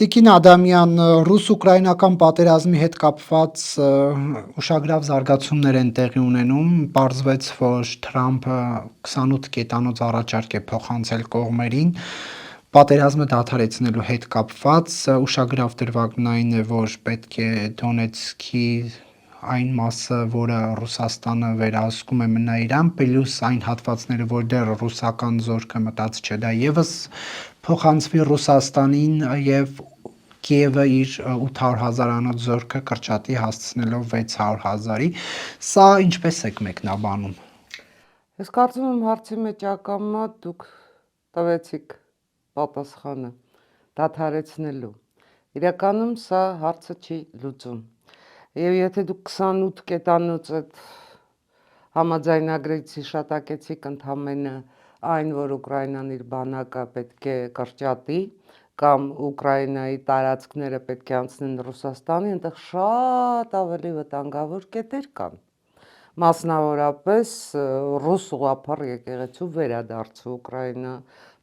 Տիկին Ադամյան, ռուս-ուկրաինական պատերազմի հետ կապված ուշագրավ զարգացումներ են տեղի ունենում։ Պարզվեց, որ Թրամփը 28 կետանոց առաջարկ է փոխանցել կողմերին պատերազմը դադարեցնելու հետ կապված։ Ուշագրավ դրվագն այն է, որ պետք է Դոնեցկի այն մասը, որը Ռուսաստանը վերահսկում է, մնա Իրան, պլյուս այն հատվածները, որ դեռ ռուսական զորքը մտած չէ, դա եւս փոխանցվի Ռուսաստանին եւ Կիևը իր 800,000-անոց զորքը կրճատի հասցնելով 600,000-ի։ Սա ինչպես եք մեկնաբանում։ Ես կարծում եմ հարցի մեջ ակամա դուք տվեցիք պատասխանը դադարեցնելու։ Իրականում սա հարցը չի լուծում։ Եվ եթե դուք 28 կետանոց այդ համաձայնագրից հիշատակեցիք ընդամենը այն, որ Ուկրաինան իր բանակը պետք է կրճատի կամ Ուկրաինայի տարածքները պետք է անցնեն Ռուսաստանի, այնտեղ շատ ավելի վտանգավոր կետեր կան։ Մասնավորապես ռուս ուղղափառ եկեղեցու վերադարձը Ուկրաինա,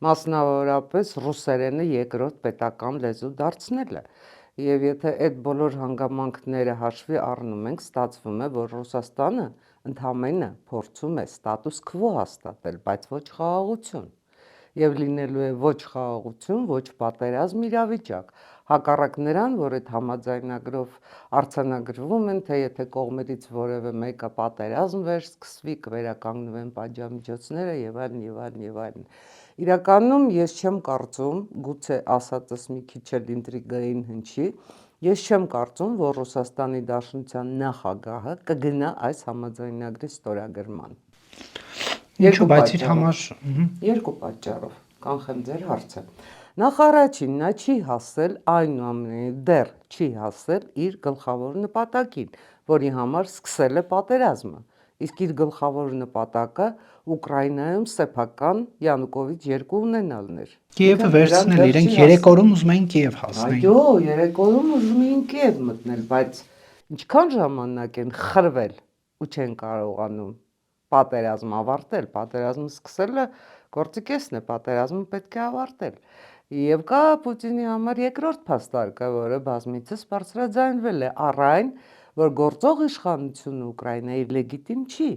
մասնավորապես ռուսերենը երկրորդ պետական լեզու դարձնելը։ Եվ եթե այդ բոլոր հանգամանքները հաշվի առնում ենք, ստացվում է, որ Ռուսաստանը ընդամենը փորձում է ստատուս քվո հաստատել, բայց ոչ խաղաղություն։ Եվ լինելու է ոչ խաղաղություն, ոչ պատերազմ իրավիճակ։ Հակառակ նրան, որ այդ համաձայնագրով արձանագրվում են, թե եթե կողմերից որևէ մեկը պատերազմ վերսկսվի, կվերականգնվեն պատժամիջոցները եւ այլն եւ այլն եւ այլն։ Իրականում ես չեմ կարծում, գուցե ասածս մի քիչ էլ ինտրիգային հնչի, ես չեմ կարծում, որ Ռուսաստանի Դաշնության նախագահը կգնա այս համաձայնագրի ստորագրման։ Երկու պատճառով, կանխեմ ձեր հարցը։ Նախ առաջին, նա չի հասել այնուամենայնիվ դեռ չի հասել իր գլխավոր նպատակին, որի համար սկսել է պատերազմը։ Իսկ իր գլխավոր նպատակը Ուկրաինայում սեփական Յանուկովիչ 2 ունենալն էր։ Կիևը վերցնել, իրենք 3 օրում ուզում էին Կիև հասնել։ Այո, 3 օրում ուզում էին Կիև մտնել, բայց ինչքան ժամանակ են խրվել ու չեն կարողանում պատերազմ ավարտել, պատերազմը սկսելը գործի կեսն է, պատերազմը պետք է ավարտել։ Եվ կա Պուտինի համար երկրորդ փաստարկը, որը բազմիցս բարձրաձայնվել է, առ այն, որ գործող իշխանությունը Ուկրաինայի լեգիտիմ չի։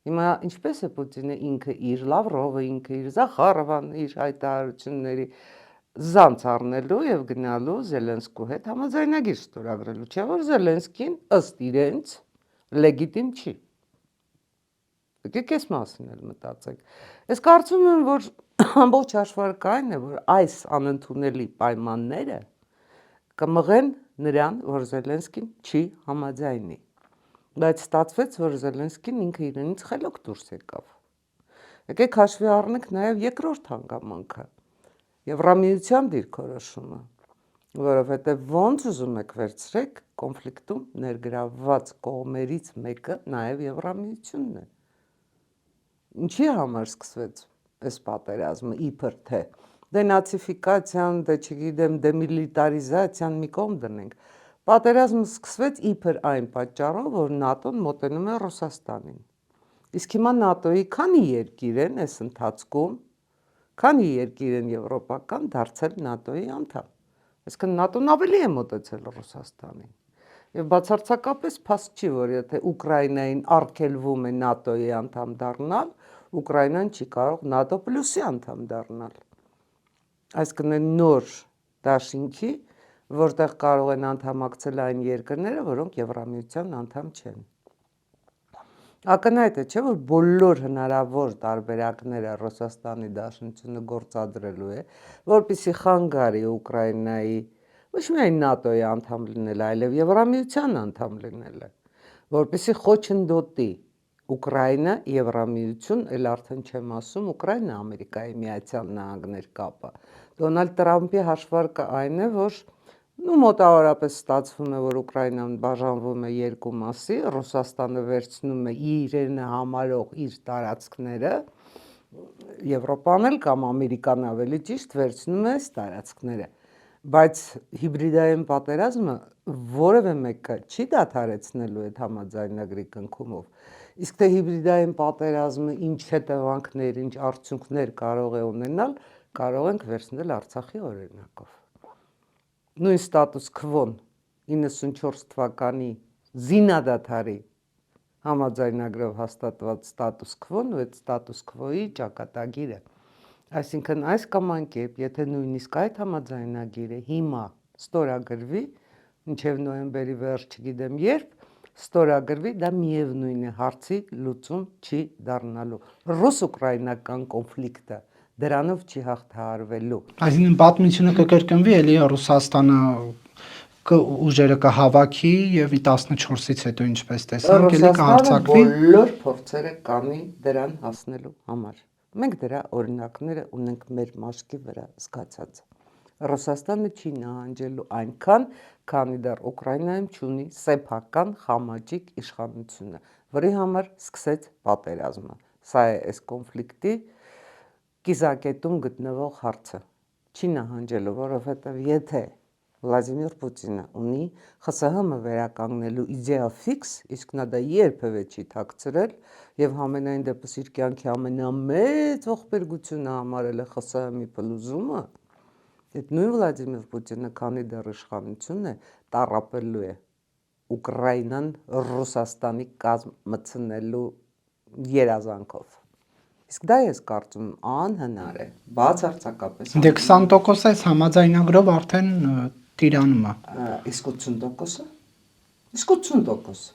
Հիմա ինչպես է Պուտինը ինքը իր Լավրովը, ինքը իր Զախարովան, իր հայտարարությունների զանց առնելու եւ գնալու Զելենսկու հետ համաձայնագիր ստորագրելու, չէ՞ որ Զելենսկին ըստ իրենց լեգիտիմ չի։ Եկեք այս մասին էլ մտածենք։ Ես կարծում եմ, որ ամբողջ հաշվարկը այն է, որ այս անընդունելի պայմանները կմղեն նրան, որ Զելենսկին չի համաձայնի։ Բայց ստացվեց, որ Զելենսկին ինքը իրենից խելոք դուրս եկավ։ Եկեք հաշվի առնենք նաև երկրորդ հանգամանքը՝ Եվրամիության դիրքորոշումը, որովհետև ոնց ուզում եք վերցրեք, կոնֆլիկտում ներգրավված կողմերից մեկը նաև Եվրամիությունն է։ Ինչի համար սկսվեց այս պատերազմը, իբր թե դենացիֆիկացիան, դե չգիտեմ, դեմիլիտարիզացիան մի կողմ դնենք։ Պատերազմը սկսվեց իբր այն պատճառով, որ ՆԱՏՕ-ն մոտենում է Ռուսաստանին։ Իսկ հիմա ՆԱՏՕ-ի քանի երկիր են այս ընթացքում, քանի երկիր են եվրոպական դարձել ՆԱՏՕ-ի անդամ։ Այսինքն ՆԱՏՕ-ն ավելի է մոտեցել Ռուսաստանին։ Եվ բացարձակապես փաստ չի, որ եթե Ուկրաինային արգելվում է ՆԱՏՕ-ի անդամ դառնալ, Ուկրաինան չի կարող ՆԱՏՕ պլյուսի անդամ դառնալ։ Այսինքն նոր դաշինքի, որտեղ կարող են անդամակցել այն երկրները, որոնք Եվրամիության անդամ չեն։ Ակնհայտ է, չէ՞ որ բոլոր հնարավոր տարբերակները Ռուսաստանի Դաշնությունը գործադրելու է, որպեսզի խանգարի Ուկրաինայի ոչ միայն ՆԱՏՕ-ի անդամ լինելը, այլև Եվրամիության անդամ լինելը, որպեսզի խոչընդոտի Ուկրաինա, Եվրամիություն, էլ արդեն չեմ ասում Ուկրաինա, Ամերիկայի Միացյալ Նահանգներ կապը։ Դոնալդ Տրամփի հաշվարկը այն է, որ մոտավորապես ստացվում է, որ Ուկրաինան բաժանվում է երկու մասի, Ռուսաստանը վերցնում է իրենը համարող իր տարածքները, Եվրոպան էլ կամ Ամերիկան ավելի ճիշտ վերցնում է այս տարածքները։ Բայց հիբրիդային պատերազմը որևէ մեկը չի դադարեցնելու այդ համաձայնագրի կնքումով։ Իսկ թե հիբրիդային պատերազմը ինչ հետևանքներ, ինչ արդյունքներ կարող է ունենալ, կարող ենք վերցնել Արցախի օրինակով։ նույն ստատուս քվոն 94 թվականի զինադադարի համաձայնագրով հաստատված ստատուս քվոն ու այդ ստատուս քվոյի ճակատագիրը։ Այսինքն այս կամ այն կերպ, եթե նույնիսկ այդ համաձայնագիրը հիմա ստորագրվի, մինչև նոյեմբերի վերջ չգիտեմ երբ, ստորագրվի, դա միևնույն է հարցի լուծում չի դառնալու։ Ռուս-ուկրաինական կոնֆլիկտը դրանով չի հաղթահարվելու։ Այսինքն պատմությունը կկրկնվի, էլի Ռուսաստանը ուժերը կհավաքի եւ 14-ից հետո ինչպես տեսանք, էլի կհարձակվի։ Բոլոր փորձերը կանի դրան հասնելու համար։ Մենք դրա օրինակները ունենք մեր մաշկի վրա զգացած։ Ռուսաստանը չի նահանջելու այնքան, քանի դեռ Ուկրաինայում չունի սեփական խամաճիկ իշխանությունը, որի համար սկսեց պատերազմը։ Սա է այս կոնֆլիկտի կիզակետում գտնվող հարցը։ Չի նահանջելու, որովհետև եթե Վլադիմիր Պուտինը ունի ԽՍՀՄ վերականգնելու իդեա ֆիքս, իսկ նա դա երբևէ չի թաքցրել եւ համենայն դեպս իր կյանքի ամենամեծ ողբերգությունը համարել է ԽՍՀՄ-ի փլուզումը, այդ նույն Վլադիմիր Պուտինը, քանի դեռ իշխանություն է, տառապելու է Ուկրաինան Ռուսաստանի կազմ մտցնելու երազանքով։ Իսկ դա ես կարծում անհնար է, բացարձակապես Դե 20% այս համաձայնագրով արդեն տիրանում է։ Իսկ 80%-ը? Իսկ 80%։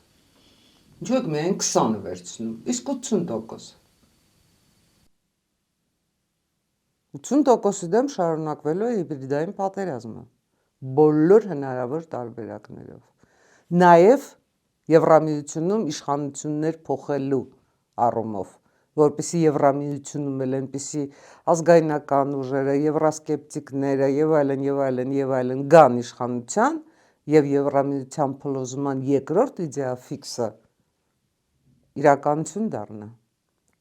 Ինչու եք միայն 20-ը վերցնում։ Իսկ 80%։ 80%-ի դեմ շարունակվելու է հիբրիդային պատերազմը բոլոր հնարավոր տարբերակներով։ Նաև Եվրամիությունում իշխանություններ փոխելու առումով, որպեսզի Եվրամիությունում էլ այնպիսի ազգայնական ուժերը, եվրասկեպտիկները եւ այլն գան իշխանության եւ Եվրամիության փլուզման երկրորդ իդեա ֆիքսը իրականություն դառնա։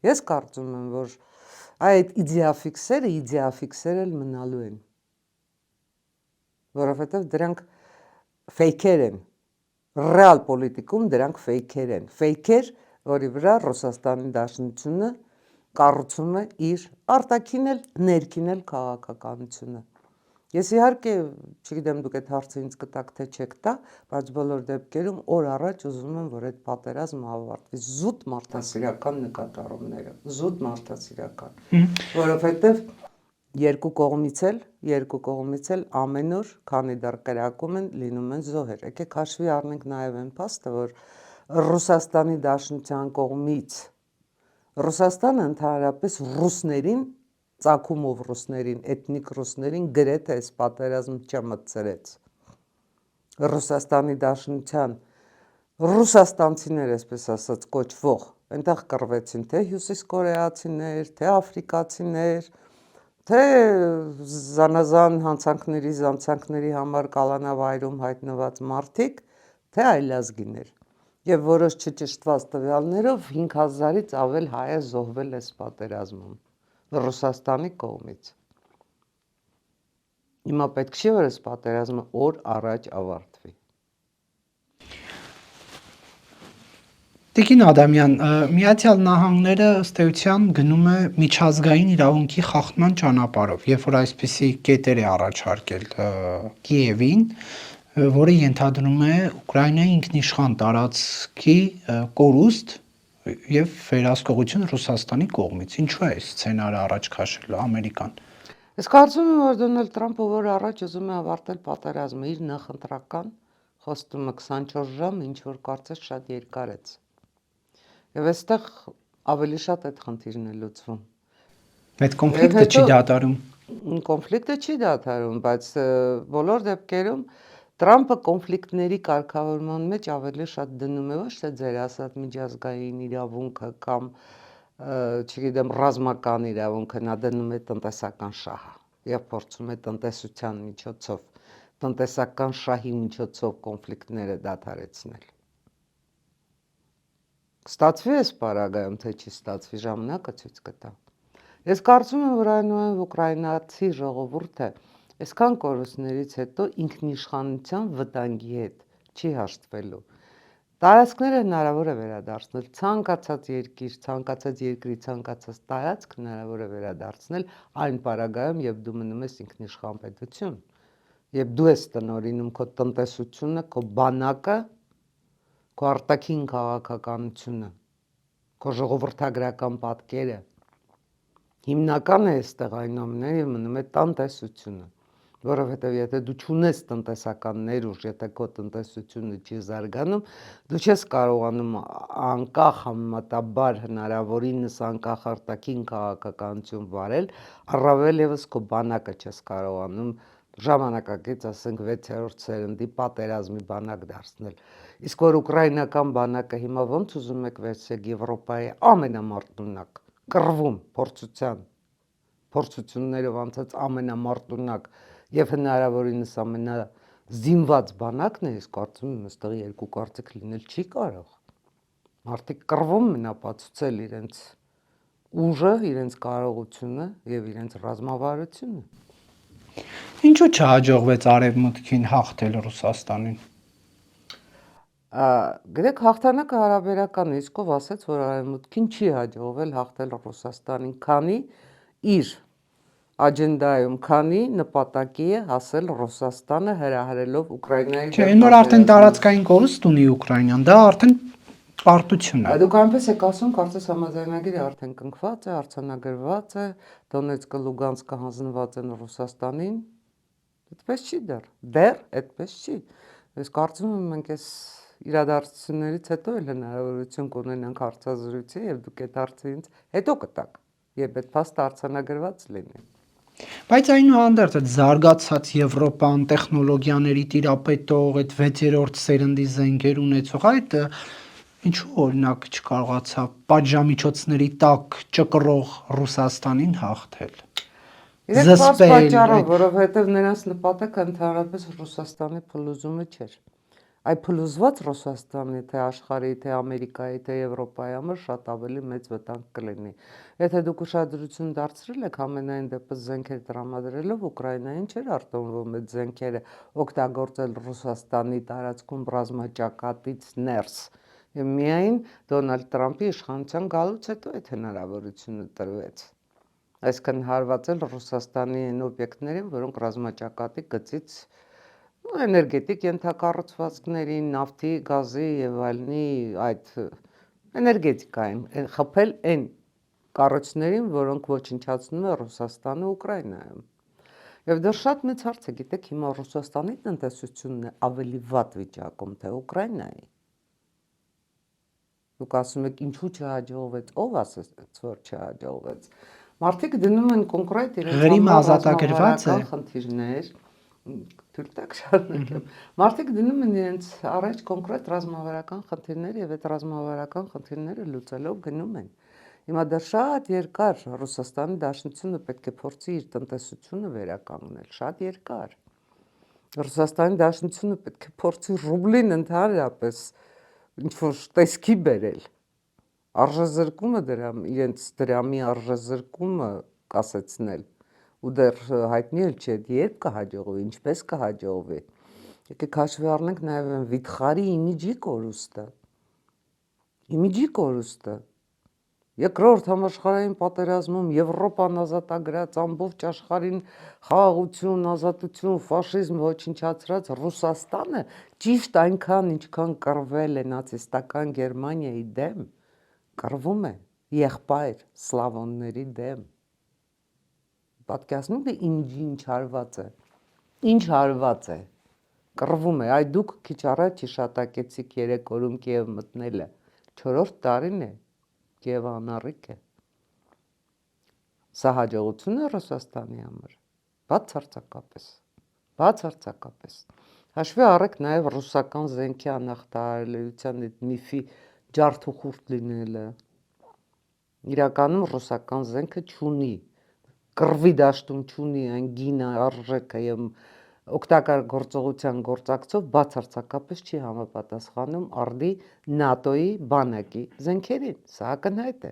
Ես կարծում եմ, որ այդ իդեա ֆիքսերը էլ մնալու են, որովհետև դրանք ֆեյքեր են, ռեալ պոլիտիկում դրանք ֆեյքեր են, ֆեյքեր, որի վրա Ռուսաստանի Դաշնությունը կառուցում է իր արտաքին էլ ներքին էլ քաղաքականությունը։ Ես իհարկե, չգիտեմ դուք այդ հարցը ինձ կտաք թե չեք տա, բայց բոլոր դեպքերում օր առաջ ուզում եմ, որ այդ պատերազմը ավարտվի զուտ մարդասիրական նկատառումներով, զուտ մարդասիրական, որովհետև երկու կողմից էլ ամեն օր, քանի դեռ կրակում են, լինում են զոհեր։ Եկեք հաշվի առնենք նաև այն փաստը, որ Ռուսաստանի Դաշնության կողմից Ռուսաստանը ընդհանրապես ռուսներին, ծագումով ռուսներին, էթնիկ ռուսներին գրեթե այս պատերազմ չմտցրեց։ Ռուսաստանի Դաշնության ռուսաստանցիներ, այսպես ասած, կոչվող, այնտեղ կռվեցին թե հյուսիս կորեացիներ, թե աֆրիկացիներ, թե զանազան հանցանքների համար կալանավայրում հայտնված մարդիկ, թե այլազգիներ։ Եվ որոշ չճշտված տվյալներով 5000-ից ավել հայ է զոհվել այս պատերազմում Ռուսաստանի կողմից։ Հիմա պետք չի, որ այս պատերազմը օր առաջ ավարտվի։ Տիկին Ադամյան, Միացյալ Նահանգները ըստ էության գնում է միջազգային իրավունքի խախտման ճանապարհով, երբ որ այսպիսի կետեր է առաջարկել Կիևին, որը ենթադրում է Ուկրաինայի ինքնիշխան տարածքի կորուստ եւ վերահսկողություն Ռուսաստանի կողմից։ Ինչու է այս սցենարը առաջ քաշել Ամերիկան։ Ես կարծում եմ, որ Դոնալդ Թրամփը որ առաջ ուզում է ավարտել պատերազմը, իր նախընտրական խոստումը 24 ժամ, ինչ որ կարծես շատ երկարեց։ Եվ այստեղ ավելի շատ այդ խնդիրն է լուծվում։ Այդ կոնֆլիկտը չի դադարում։ Կոնֆլիկտը չի դադարում, բայց բոլոր դեպքերում Թրամփը կոնֆլիկտների կարգավորման մեջ ավելի շատ դնում է ոչ թե ձեր ասած միջազգային իրավունքը կամ չգիտեմ ռազմական իրավունքը, նա դնում է տնտեսական շահը եւ փորձում է տնտեսության միջոցով, տնտեսական շահի միջոցով կոնֆլիկտները դադարեցնել։ Կստացվի այս պարագայում, թե չի ստացվի, ժամանակը ցույց կտա։ Ես կարծում եմ, որ այնուամենայնիվ ուկրաինացի ժողովուրդը այսքան կորուստներից հետո ինքնիշխանության վտանգի հետ չի հաշտվելու։ Տարածքները հնարավոր է վերադարձնել, ցանկացած երկրի ցանկացած տարածք հնարավոր է վերադարձնել այն պարագայում, երբ դու մնում ես ինքնիշխան պետություն։ Եվ դու ես տնօրինում քո տնտեսությունը, քո բանակը, քո արտաքին քաղաքականությունը, քո ժողովրդագրական պատկերը։ Հիմնականը այստեղ այնուամենայնիվ մնում է տնտեսությունը, որովհետև եթե դու չունես տնտեսական ներուժ, եթե քո տնտեսությունը չի զարգանում, դու չես կարողանում անկախ համեմատաբար հնարավորինս անկախ արտաքին քաղաքականություն վարել, առավել եւս քո բանակը չես կարողանում ժամանակակից, ասենք 6-րդ սերնդի պատերազմի բանակ դարձնել։ Իսկ որ ուկրաինական բանակը հիմա ոնց ուզում եք վերցեք Եվրոպայի ամենամարտունակ կռվում փորձություններով անցած ամենամարտունակ եւ հնարավորինս ամենազինված բանակն է, ես կարծում եմ այստեղ երկու կարծիք լինել չի կարող։ Մարդիկ կռվում են ապացուցել իրենց ուժը, իրենց կարողությունը եւ իրենց ռազմավարությունը։ Ինչու չհաջողվեց Արևմուտքին հաղթել Ռուսաստանին։ Գրեք հաղթանակը հարաբերական է, իսկ ով ասեց, որ Արևմուտքին չի հաջողվել հաղթել Ռուսաստանին, քանի իր աջենդայում, քանի նպատակի է հասել Ռուսաստանը հրահրելով Ուկրաինայի Չէ, այն որ արդեն տարածքային կորուստ ունի Ուկրաինան, դա արդեն պարտություն է։ Դուք այնպես եք ասում, կարծես համաձայնագիրը արդեն կնքված է, արձանագրված է, Դոնեցկը, Լուգանսկը հանձնված են Ռուսաստանին։ Այդպես չի դեռ այդպես չի։ Ես կարծում եմ մենք այս իրադարձություններից հետո էլ հնարավորություն կունենանք հարցազրույցի եւ դուք այդ հարցը ինձ հետո կտաք, երբ այդ փաստը արձանագրված լինի։ Բայց այնուհանդերձ այդ զարգացած Եվրոպան, տեխնոլոգիաների տիրապետող, այդ 6-րդ սերնդի զենքեր ունեցող, այդ ինչու օրինակ չկարողացավ պատժամիջոցների տակ ճկռող Ռուսաստանին հաղթել։ Իրենք պարզ պատճառով, որովհետև նրանց նպատակը ընդհանրապես Ռուսաստանի փլուզումը չէր։ Այ փլուզված Ռուսաստանի, թե աշխարհի, թե Ամերիկայի, թե Եվրոպայի համար շատ ավելի մեծ վտանգ կլինի։ Եթե դուք ուշադրություն դարձրել եք ամենայն դեպս զենքեր տրամադրելով Ուկրաինային չէր արտոնվում այդ զենքերը օգտագործել Ռուսաստանի տարածքում ռազմաճակատից ներս։ Եվ միայն Դոնալդ Տրամփի իշխանության գալուց հետո այդ հնարավորությունը տրվեց։ Այսքան հարվածել Ռուսաստանի այն օբյեկտներին, որոնք ռազմաճակատի գծից էներգետիկ ենթակառուցվածքներին, նավթի, գազի եւ այլնի այդ էներգետիկային խփել այն կառույցներին, որոնք ոչնչացնում է Ռուսաստանը Ուկրաինայում։ Եվ դա շատ մեծ հարց է, գիտեք, հիմա Ռուսաստանի տնտեսությունն է ավելի վատ վիճակում, թե Ուկրաինայի։ Դուք ասում եք, ինչու չհաջողվեց, ով ասեց, որ չհաջողվեց։ Մարդիկ դնում են կոնկրետ իրենց ազատագրված է խնդիրներ, թույլ տաք շարունակեմ։ Մարդիկ դնում են իրենց առաջ կոնկրետ ռազմավարական խնդիրներ եւ այդ ռազմավարական խնդիրները լուծելով գնում են։ Հիմա դա շատ երկար Ռուսաստանի Դաշնությունը պետք է փորձի իր տնտեսությունը վերականգնել, շատ երկար։ Ռուսաստանի Դաշնությունը պետք է փորձի ռուբլին ընդհանրապես ինչ-որ տեսքի բերել։ Արժեզրկումը իրենց դրամի արժեզրկումը կասեցնել ու դեռ հայտնի էլ չէ երբ կհաջողվի, ինչպես կհաջողվի։ Եկեք հաշվի առնենք նաև վիթխարի իմիջի կորուստը։ Երկրորդ համաշխարհային պատերազմում Եվրոպան ազատագրած, ամբողջ աշխարհին խաղաղություն, ազատություն, ֆաշիզմ ոչնչացրած Ռուսաստանը ճիշտ այնքան, ինչքան կռվել է նացիստական Գերմանիայի դեմ, կռվում է եղբայր սլավոնների դեմ։ Պատկերացնում եք իմիջի ինչ հարված է, կռվում է, այ դուք քիչ առաջ հիշատակեցիք 3 օրում Կիև մտնելը, 4-րդ տարին է, Կիևը անառիկ է։ Սա հաջողություն է Ռուսաստանի համար, բացարձակապես։ Հաշվի առեք նաև ռուսական զենքի անախտարարության այդ միֆի ջարդուխուրդ լինելը։ Իրականում ռուսական զենքը չունի, կռվի դաշտում չունի այն գինը, արժեքը եւ օգտակար գործողության գործակցով բացարձակապես չի համապատասխանում արդի ՆԱՏՕ-ի բանակի զենքերին, սա ակնհայտ է։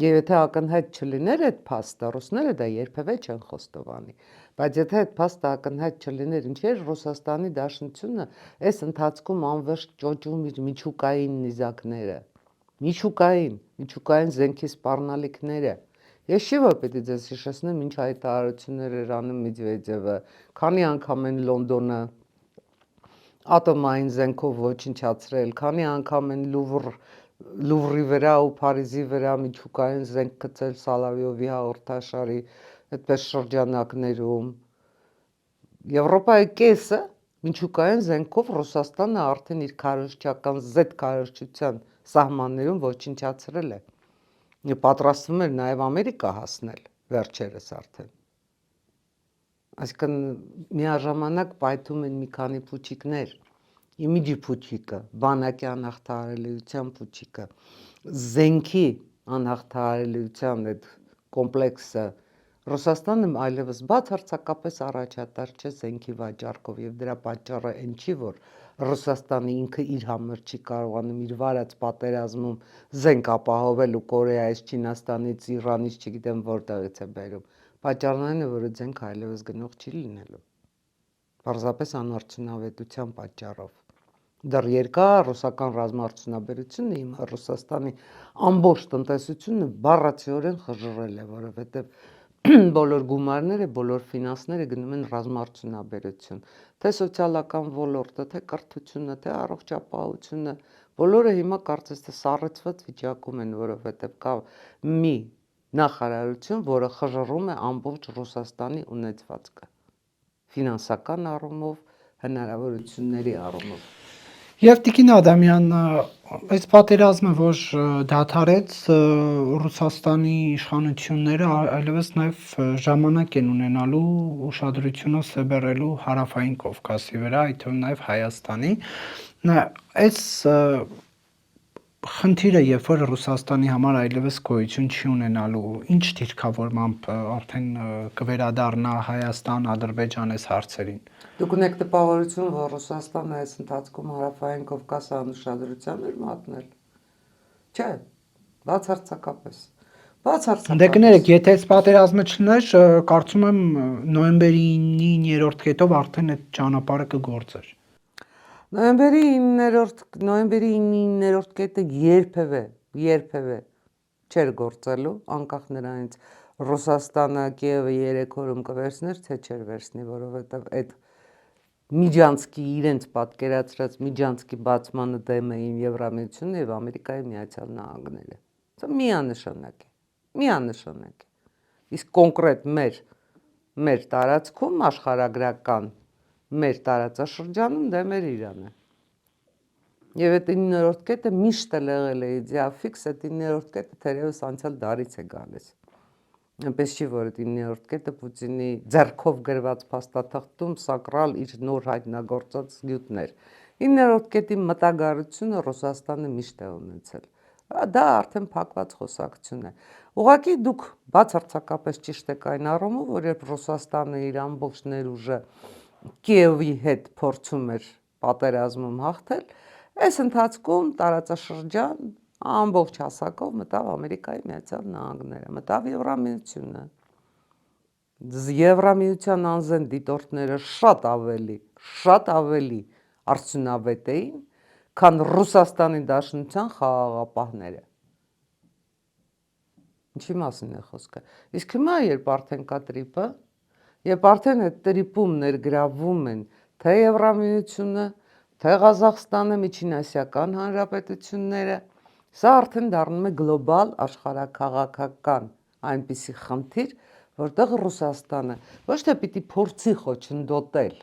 Եվ եթե ակնհայտ չլիներ այդ փաստը, ռուսները դա երբևէ չեն խոստովանի, բայց եթե այդ փաստը ակնհայտ չլիներ, ինչի՞ էր Ռուսաստանի Դաշնությունը այս ընթացքում անվերջ ճոճում իր միջուկային նիզակները, միջուկային զենքի սպառնալիքները, Ես չի որ պիտի ձեզ հիշեցնեմ ինչ հայտարարություններ էր անում Մեդվեդևը, քանի անգամ են Լոնդոնը ատոմային զենքով ոչնչացրել, քանի անգամ են Լուվրի վրա ու Փարիզի վրա միջուկային զենք գցել Սալավիովի հաղորդաշարի այդպես շրջանակներում։ Եվրոպայի կեսը միջուկային զենքով Ռուսաստանը արդեն իր քարոզչական Z քարոզչության սահմաններում ոչնչացրել է։ Պատրաստվում էր նաև Ամերիկա հասնել վերջերս արդեն։ Այսինքն միաժամանակ պայթում են մի քանի փուչիկներ, իմիջի փուչիկը, բանակի անհաղթահարելիության փուչիկը, զենքի անհաղթահարելիության այդ կոմպլեքսը։ Ռուսաստանը այլևս բացարձակապես առաջատար չէ զենքի վաճառքով եւ դրա պատճառը այն չի, որ Ռուսաստանը ինքը իր համար չի կարողանում իր վարած պատերազմում զենք ապահովել ու Կորեայից, Չինաստանից, Իրանից, չգիտեմ որտեղից է բերում։ Պատճառն այն է, որ այդ զենքը այլևս գնող չի լինելու։ Պարզապես անարդյունավետության պատճառով։ Դեռ երկար ռուսական ռազմաարդյունաբերությունը հիմա Ռուսաստանի ամբողջ տնտեսությունը բառացիորեն խժռել է, որովհետև բոլոր գումարները, բոլոր ֆինանսները գնում են ռազմաարդյունաբերություն, թե սոցիալական ոլորտը, թե կրթությունը, թե առողջապահությունը, բոլորը հիմա կարծես թե սառեցված վիճակում են, որովհետև կա մի նախարարություն, որը խժռում է ամբողջ Ռուսաստանի ունեցվածքը, ֆինանսական առումով, հնարավորությունների առումով։ Եվ Տիկին Ադամյան, այս պատերազմը, որ դադարեց, Ռուսաստանի իշխանությունները այլևս նաև ժամանակ են ունենալու ուշադրությունը սևեռելու հարավային Կովկասի վրա, այդ թվում նաև Հայաստանի։ Այս խնդիրը, երբ որ Ռուսաստանի համար այլևս գոյություն չի ունենալու, ինչ դիրքավորմամբ արդեն կվերադառնա Հայաստան, Ադրբեջան այս հարցերին։ Դուք ունեք տպավորություն, որ Ռուսաստանը այս ընթացքում հարավային Կովկասը անուշադրության էր մատնել։ Չէ, բացարձակապես։ Դե կներեք, եթե այս պատերազմը չլներ, կարծում եմ նոյեմբերի 9-րդ կետով արդեն այդ ճանապարհը կգործեր։ Նոյեմբերի 9-րդ կետը երբևէ չէր գործելու, անկախ նրանից Ռուսաստանը Կիևը 3 օրում կվերցներ, թե չէր վերցնի, որովհետև այդ Միջանցքի իրենց պատկերացրած Միջանցքի բացմանը դեմ էին Եվրամիությունն եւ Ամերիկայի Միացյալ Նահանգները։ Դա միանշանակ է։ Իսկ կոնկրետ մեր տարածքում աշխարհագրական մեր տարածաշրջանում դեմ էր Իրանը։ Եվ այդ 9-րդ կետը միշտ եղել է իդեաֆիքս, այդ 9-րդ կետը թերևս անցյալ դարից է գալիս։ Այնպես չի, որ այդ 9-րդ կետը Պուտինի ձեռքով գրված փաստաթղթում սակրալ իր նոր հայտնագործած գյուտներ։ 9-րդ կետի մտագարությունը Ռուսաստանը միշտ է ունեցել։ Դա արդեն փակված խոսակցություն է։ Ուղղակի դուք բացարձակապես ճիշտ եք այն առումով, որ երբ Ռուսաստանը իր ամբողջ ներուժը Կիևի հետ փորձում էր պատերազմում հաղթել, այս ընթացքում տարածաշրջան ամբողջ հասակով մտավ Ամերիկայի Միացյալ Նահանգները, մտավ Եվրամիությունը։ Եվրամիության անզեն դիտորդները շատ ավելի արդյունավետ էին, քան Ռուսաստանի Դաշնության խաղաղապահները։ Ինչի մասին է խոսքը։ Իսկ հիմա, երբ արդեն կա տրիպը, երբ արդեն այդ տրիպում ներգրավում են թե Եվրամիությունը, թե Ղազախստանը, Միջինասիական Հանրապետությունները, սա արդեն դառնում է գլոբալ աշխարհաքաղաքական այնպիսի խնդիր, որտեղ Ռուսաստանը ոչ թե պիտի փորձի խոչընդոտել,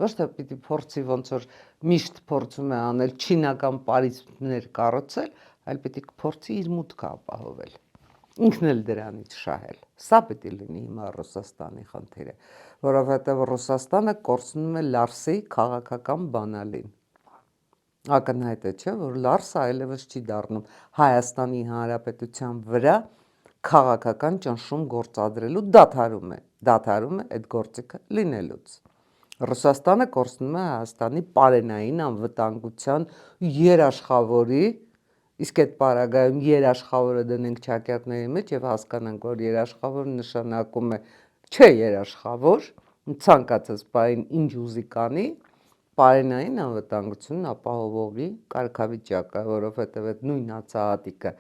ոչ թե պիտի փորձի ոնց որ միշտ փորձում է անել չինական պարիսպներ կառուցել, այլ պիտի փորձի իր մուտքը ապահովել։ Ինքն էլ դրանից շահել։ Սա պիտի լինի հիմա Ռուսաստանի խնդիրը, որովհետև Ռուսաստանը կորցնում է Լարսի քաղաքական բանալին։ Ակնհայտ է, չէ, որ Լարսը այլևս չի դառնում Հայաստանի Հանրապետության վրա քաղաքական ճնշում գործադրելու, դադարում է այդ գործիքը լինելուց։ Ռուսաստանը կորցնում է Հայաստանի պարենային անվտանգության երաշխավորի, իսկ այդ պարագայում երաշխավորը դնենք ճակատների մեջ եւ հասկանանք, որ երաշխավոր նշանակում է չէ երաշխավոր, ցանկացած բային ինչ ուզի կանի, պարենային անվտանգությունն ապահովողի կարգավիճակը, որովհետև այդ նույն հացահատիկը,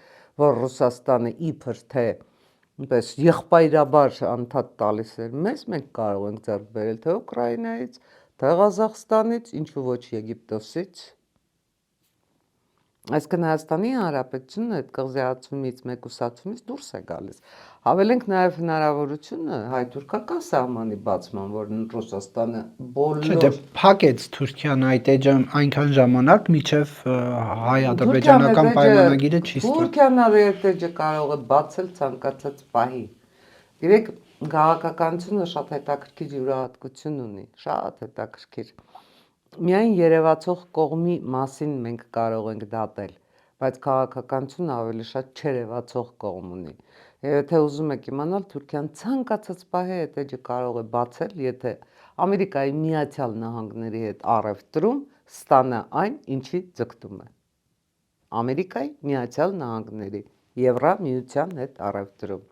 որ Ռուսաստանը իբր թե այնպես եղբայրաբար անդադ տալիս էր մեզ, մենք կարող ենք ձեռք բերել թե Ուկրաինայից, թե Ղազախստանից, ինչու ոչ Եգիպտոսից։ Այսինքն Հայաստանի Հանրապետությունը այդ կղզիացումից, մեկուսացումից դուրս է գալիս։ Հավելենք նաև հնարավորությունը հայ-թուրքական սահմանի բացման, որն Ռուսաստանը Չէ, դե բոլոր փակեց Թուրքիան այդ էջը այնքան ժամանակ, մինչև հայ-ադրբեջանական պայմանագիրը չի ստացվում։ Թուրքիան այդ էջը կարող է բացել ցանկացած պահի։ Գիտեք, քաղաքականությունը շատ հետաքրքիր յուրահատկություն ունի, շատ հետաքրքիր։ Միայն երևացող կողմի մասին մենք կարող ենք դատել, բայց քաղաքականությունը ավելի շատ չերևացող կողմ ունի։ Եթե ուզում եք իմանալ, Թուրքիան ցանկացած պահի այդ էջը կարող է բացել, եթե Ամերիկայի Միացյալ Նահանգների հետ առևտրում ստանա այն, ինչի ձգտում է։ Ամերիկայի Միացյալ Նահանգների, Եվրամիության հետ առևտրում։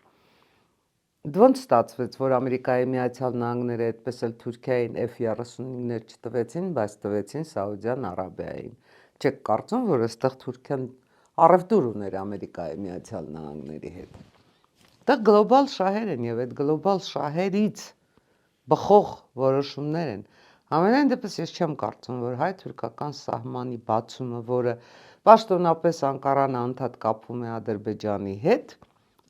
Ոնց ստացվեց, որ Ամերիկայի Միացյալ Նահանգները այդպես էլ Թուրքիային F-35-ներ չտվեցին, բայց տվեցին Սաուդյան Արաբիային։ Չեք կարծում, որ այստեղ Թուրքիան առևտուր ուներ Ամերիկայի Միացյալ Նահանգների հետ։ Դա գլոբալ շահեր են եւ այդ գլոբալ շահերից բխող որոշումներ են։ Համենայն դեպս ես չեմ կարծում, որ հայ-թուրքական սահմանի բացումը, որը պաշտոնապես Անկարան անդադ կապվում է Ադրբեջանի հետ,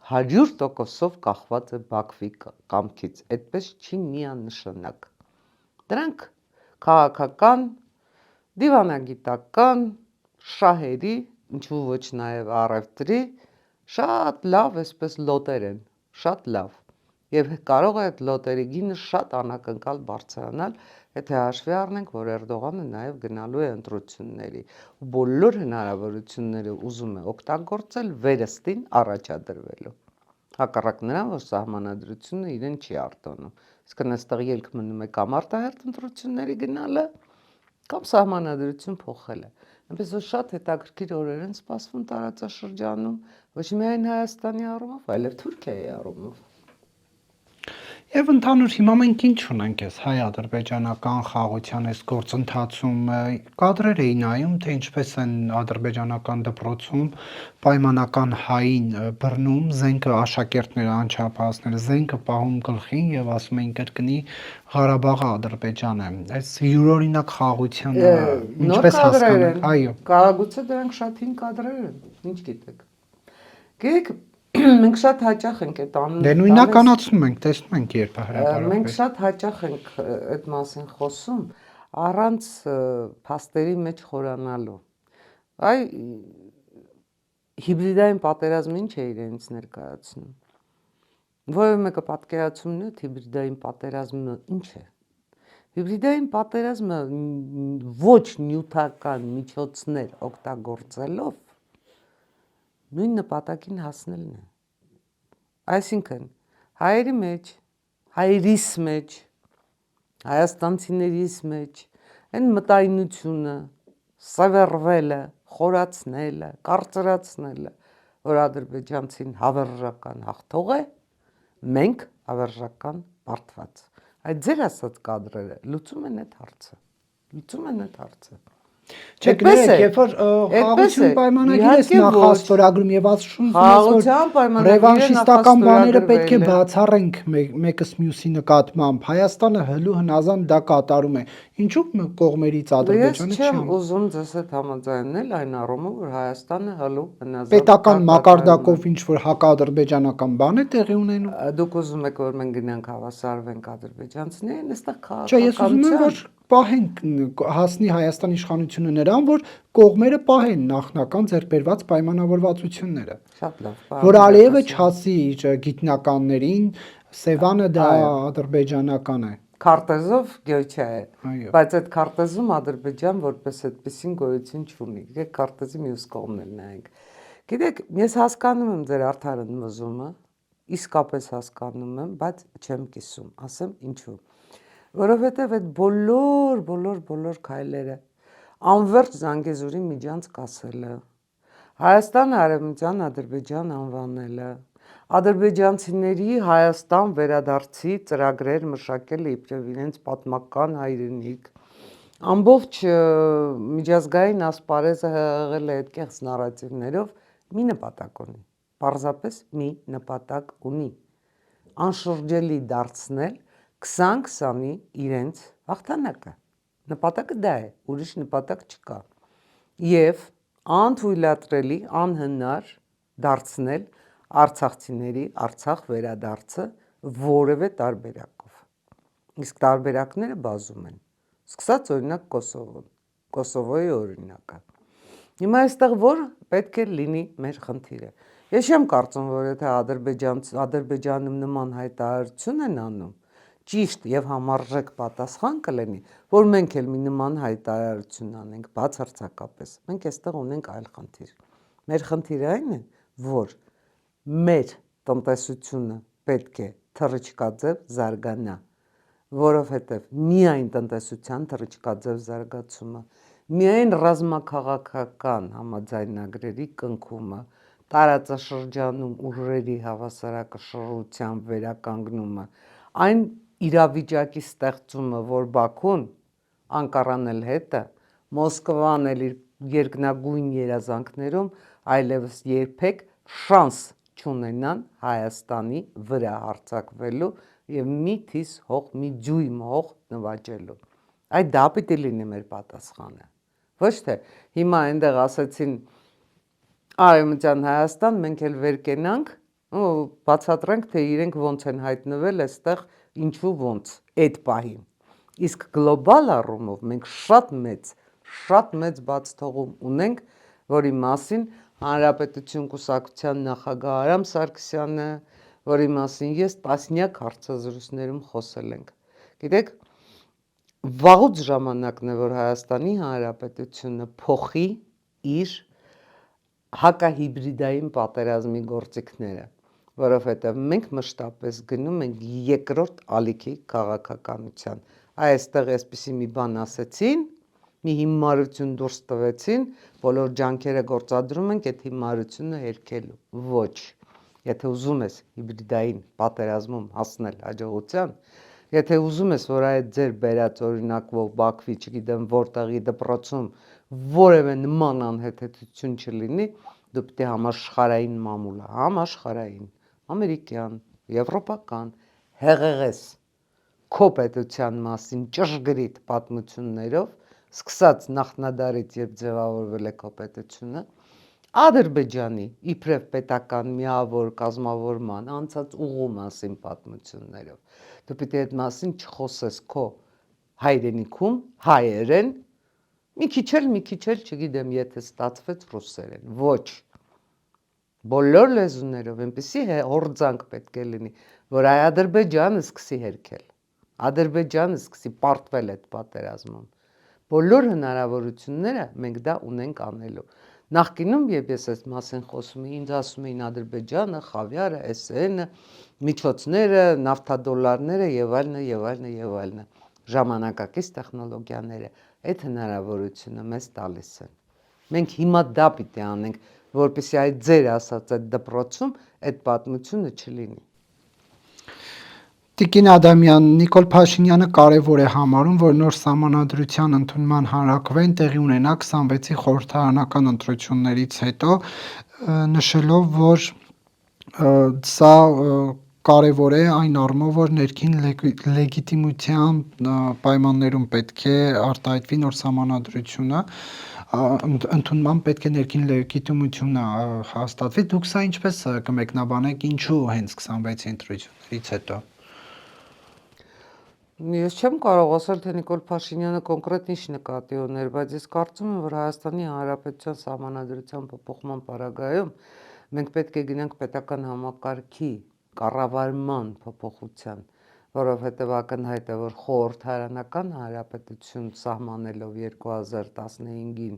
100%-ով կախված է Բաքվի կամքից, այդպես չի միանշանակ։ Դրանք քաղաքական, դիվանագիտական, շահերի, ինչու ոչ նաև առևտրի շատ լավ այսպես լոտեր են, շատ լավ։ Եվ կարող է այդ լոտերի գինը շատ անակնկալ բարձրանալ, եթե հաշվի առնենք, որ Էրդողանը նաև գնալու է ընտրությունների ու բոլոր հնարավորությունները ուզում է օգտագործել վերստին առաջադրվելու։ Հակառակ նրան, որ սահմանադրությունը իրեն չի արտոնում։ Իսկ այստեղ ելք մնում է կամ արտահերթ ընտրությունների գնալը, կամ սահմանադրություն փոխելը։ Այնպես որ շատ հետաքրքիր օրեր են սպասվում տարածաշրջանում, ոչ միայն Հայաստանի առումով, այլև Թուրքիայի առումով։ Եվ ընդհանուր հիմա մենք ինչ ունենք այս հայ-ադրբեջանական խաղաղության այս գործընթացում կադրեր էի նայում, թե ինչպես են ադրբեջանական դպրոցում պայմանական հային բռնում, զենքը աշակերտները, անչափահասները զենքը պահում գլխին եւ ասում են կրկնի Ղարաբաղը Ադրբեջան է։ Այս յուրօրինակ խաղաղությունը ինչպես հասկանալ։ Այո։ Կարագուցե դրանք շատ հին կադրեր են, ինչ գիտեք։ Գիտեք, մենք շատ հաճախ ենք այդ անունը։ Դե նույնականացնում ենք, տեսնում ենք երբ հրապարակվի։ Մենք շատ հաճախ ենք այդ մասին խոսում առանց փաստերի մեջ խորանալու։ Այ հիբրիդային պատերազմը ինչ է իրենից ներկայացնում։ Որևէ մեկը պատկերացում ունի, թե հիբրիդային պատերազմը ինչ է։ Հիբրիդային պատերազմը ոչ նյութական միջոցներ օգտագործելով նույն նպատակին հասնելն է։ Այսինքն հայերի մեջ, հայերիս մեջ, հայաստանցիներիս մեջ այն մտայնությունը, սևեռվելը, խորացնելը, կարծրացնելը, որ ադրբեջանցին հավերժական հաղթող է, մենք հավերժական բարդված։ Այդ ձեր ասած կադրերը լուծում են այդ հարցը։ Լուծում են այդ հարցը։ Չէ, գներեք, երբ որ խաղաղություն պայմանագիրը նախաստորագրում եւ ասում որ ռևանշիստական բաները պետք է բացառենք մեկս մյուսի նկատմամբ, Հայաստանը հլու հնազանդ դա կատարում է։ Ինչու կողմերից Ադրբեջանը չի անում։ Ես չեմ ուզում ձեզ հետ համաձայնել այն առումով, որ Հայաստանը հլու հնազանդ պետական մակարդակով ինչ որ հակաադրբեջանական բան է տեղի ունենում։ Դուք ուզում եք որ մենք գնանք հավասարվենք ադրբեջանցիներին, այստեղ քաղաքականության։ Չէ, ես ուզում եմ որ պահենք հասնի Հայաստան իշխանությունը նրան, որ կողմերը պահեն նախնական ձեռքբերված պայմանավորվածությունները։ Շատ լավ։ Որ Ալիևը չասի իր գիտնականներին, Սևանը դա ադրբեջանական է։ Քարտեզով գյոչա է։ Այո։ Բայց այդ քարտեզում Ադրբեջան որպես այդպեսին գոյություն չունի։ Գիտեք, քարտեզի մյուս կողմն էլ նայենք։ Գիտեք, ես հասկանում եմ ձեր արդար ընդմզումը, իսկապես հասկանում եմ, բայց չեմ կիսում, ասեմ ինչու։ Որովհետև այդ բոլոր քայլերը անվերջ Զանգեզուրի միջանցք ասելը, Հայաստանը Արևմտյան Ադրբեջան անվանելը, ադրբեջանցիների Հայաստան վերադարձի ծրագրեր մշակելը իբրև իրենց պատմական հայրենիք, ամբողջ միջազգային ասպարեզը հեղեղել է այդ կեղծ նարատիվներով մի նպատակ ունի, պարզապես մի նպատակ ունի՝ անշրջելի դարձնել 2020-ի իրենց հաղթանակը։ Նպատակը դա է, ուրիշ նպատակ չկա։ Եվ անթույլատրելի, անհնար դարձնել արցախցիների Արցախ վերադարձը որևէ տարբերակով։ Իսկ տարբերակները բազում են, սկսած օրինակ Կոսովոյի օրինակը։ Հիմա այստեղ որ պետք է լինի մեր խնդիրը։ Ես չեմ կարծում, որ եթե Ադրբեջանում նման հայտարարություն են անում, ճիշտ եւ համարժեք պատասխան կլինի, որ մենք էլ մի նման հայտարարություն անենք, բացարձակապես։ Մենք այստեղ ունենք այլ խնդիր։ Մեր խնդիրը այն է, որ մեր տնտեսությունը պետք է թռիչքաձև զարգանա, որովհետև միայն տնտեսության թռիչքաձև զարգացումը, միայն ռազմաքաղաքական համաձայնագրերի կնքումը, տարածաշրջանում ուժերի հավասարակշռության վերականգնումը, այն իրավիճակի ստեղծումը, որ Բաքուն, Անկարան էլ հետը, Մոսկվան էլ իր երկնագույն երազանքներում այլևս երբեք շանս չունենան Հայաստանի վրա հարձակվելու եւ մի թիս հող, մի ջույմ հող նվաճելու։ Այդ դա պիտի լինի մեր պատասխանը։ Ոչ թե հիմա այնտեղ ասեցին Արևմտյան Հայաստան, մենք էլ վեր կենանք ու բացատրենք, թե իրենք ոնց են հայտնվել այստեղ, ինչու ոնց այդ պահին։ Իսկ գլոբալ առումով մենք շատ մեծ բացթողում ունենք, որի մասին Հանրապետություն կուսակցության նախագահ Արամ Սարգսյանը, որի մասին ես տասնյակ հարցազրույցներում խոսել ենք։ Գիտեք, վաղուց ժամանակն է, որ Հայաստանի Հանրապետությունը փոխի իր հակահիբրիդային պատերազմի գործիքները, որովհետև մենք մշտապես գնում ենք երկրորդ ալիքի քաղաքականության։ Այստեղ այսպիսի մի բան ասեցին, մի հիմարություն դուրս տվեցին, բոլոր ջանքերը գործադրում ենք այդ հիմարությունը հերքելու։ Ոչ, եթե ուզում ես հիբրիդային պատերազմում հասնել հաջողության, եթե ուզում ես, որ այդ ձեր բերած օրինակով Բաքվի, չգիտեմ որտեղի դպրոցում որևէ նման անհեթեթություն չլինի, դու պետք է համաշխարհային մամուլը, համաշխարհային, ամերիկյան, եվրոպական հեղեղես քո պետության մասին ճշգրիտ պատմություններով, սկսած նախնադարից, երբ ձևավորվել է քո պետությունը, Ադրբեջանի իբրև պետական միավոր կազմավորման անցած ուղու մասին պատմություններով։ Դու պիտի այդ մասին չխոսես քո հայրենիքում հայերեն, մի քիչ էլ, չգիտեմ, եթե ստացվեց ռուսերեն։ Ոչ։ Բոլոր լեզուներով այնպեսի հորձանք պետք է լինի, որ Ադրբեջանը սկսի հերքել։ Ադրբեջանը սկսի պարտվել այդ պատերազմում։ Բոլոր հնարավորությունները մենք դա ունենք անելու։ Նախկինում, երբ ես այս մասին խոսում էի, ինձ ասում էին Ադրբեջանը, խավիարը, SN-ը, միջոցները, նավթադոլարները եւ այլն, ժամանակակից տեխնոլոգիաները այդ հնարավորությունը մեզ տալիս են։ Մենք հիմա դա պիտի անենք, որպեսզի այդ ձեր ասած այդ դպրոցում այդ պատմությունը չլինի։ Տիկին Ադամյան, Նիկոլ Փաշինյանը կարևոր է համարում, որ նոր սահմանադրության ընդունման հանրաքվեն տեղի ունենա 26-ի խորհրդարանական ընտրություններից հետո, նշելով, որ սա կարևոր է այն առումով, որ ներքին լեգիտիմության պայմաններում պետք է արտահայտվի նոր սահմանադրությունը, ընդունման պետք է ներքին լեգիտիմությունը հաստատվի։ Դուք սա ինչպես կմեկնաբանեք, ինչու հենց 26-ի ընտրություններից հետո։ Ես չեմ կարող ասել, թե Նիկոլ Փաշինյանը կոնկրետ ինչ նկատի ուներ, բայց ես կարծում եմ, որ Հայաստանի Հանրապետության սահմանադրության փոփոխման պարագայում մենք պետք է գնանք պետական համակարգի կառավարման փոփոխության, որովհետև ակնհայտ է, որ խորհրդարանական հանրապետություն սահմանելով 2015-ին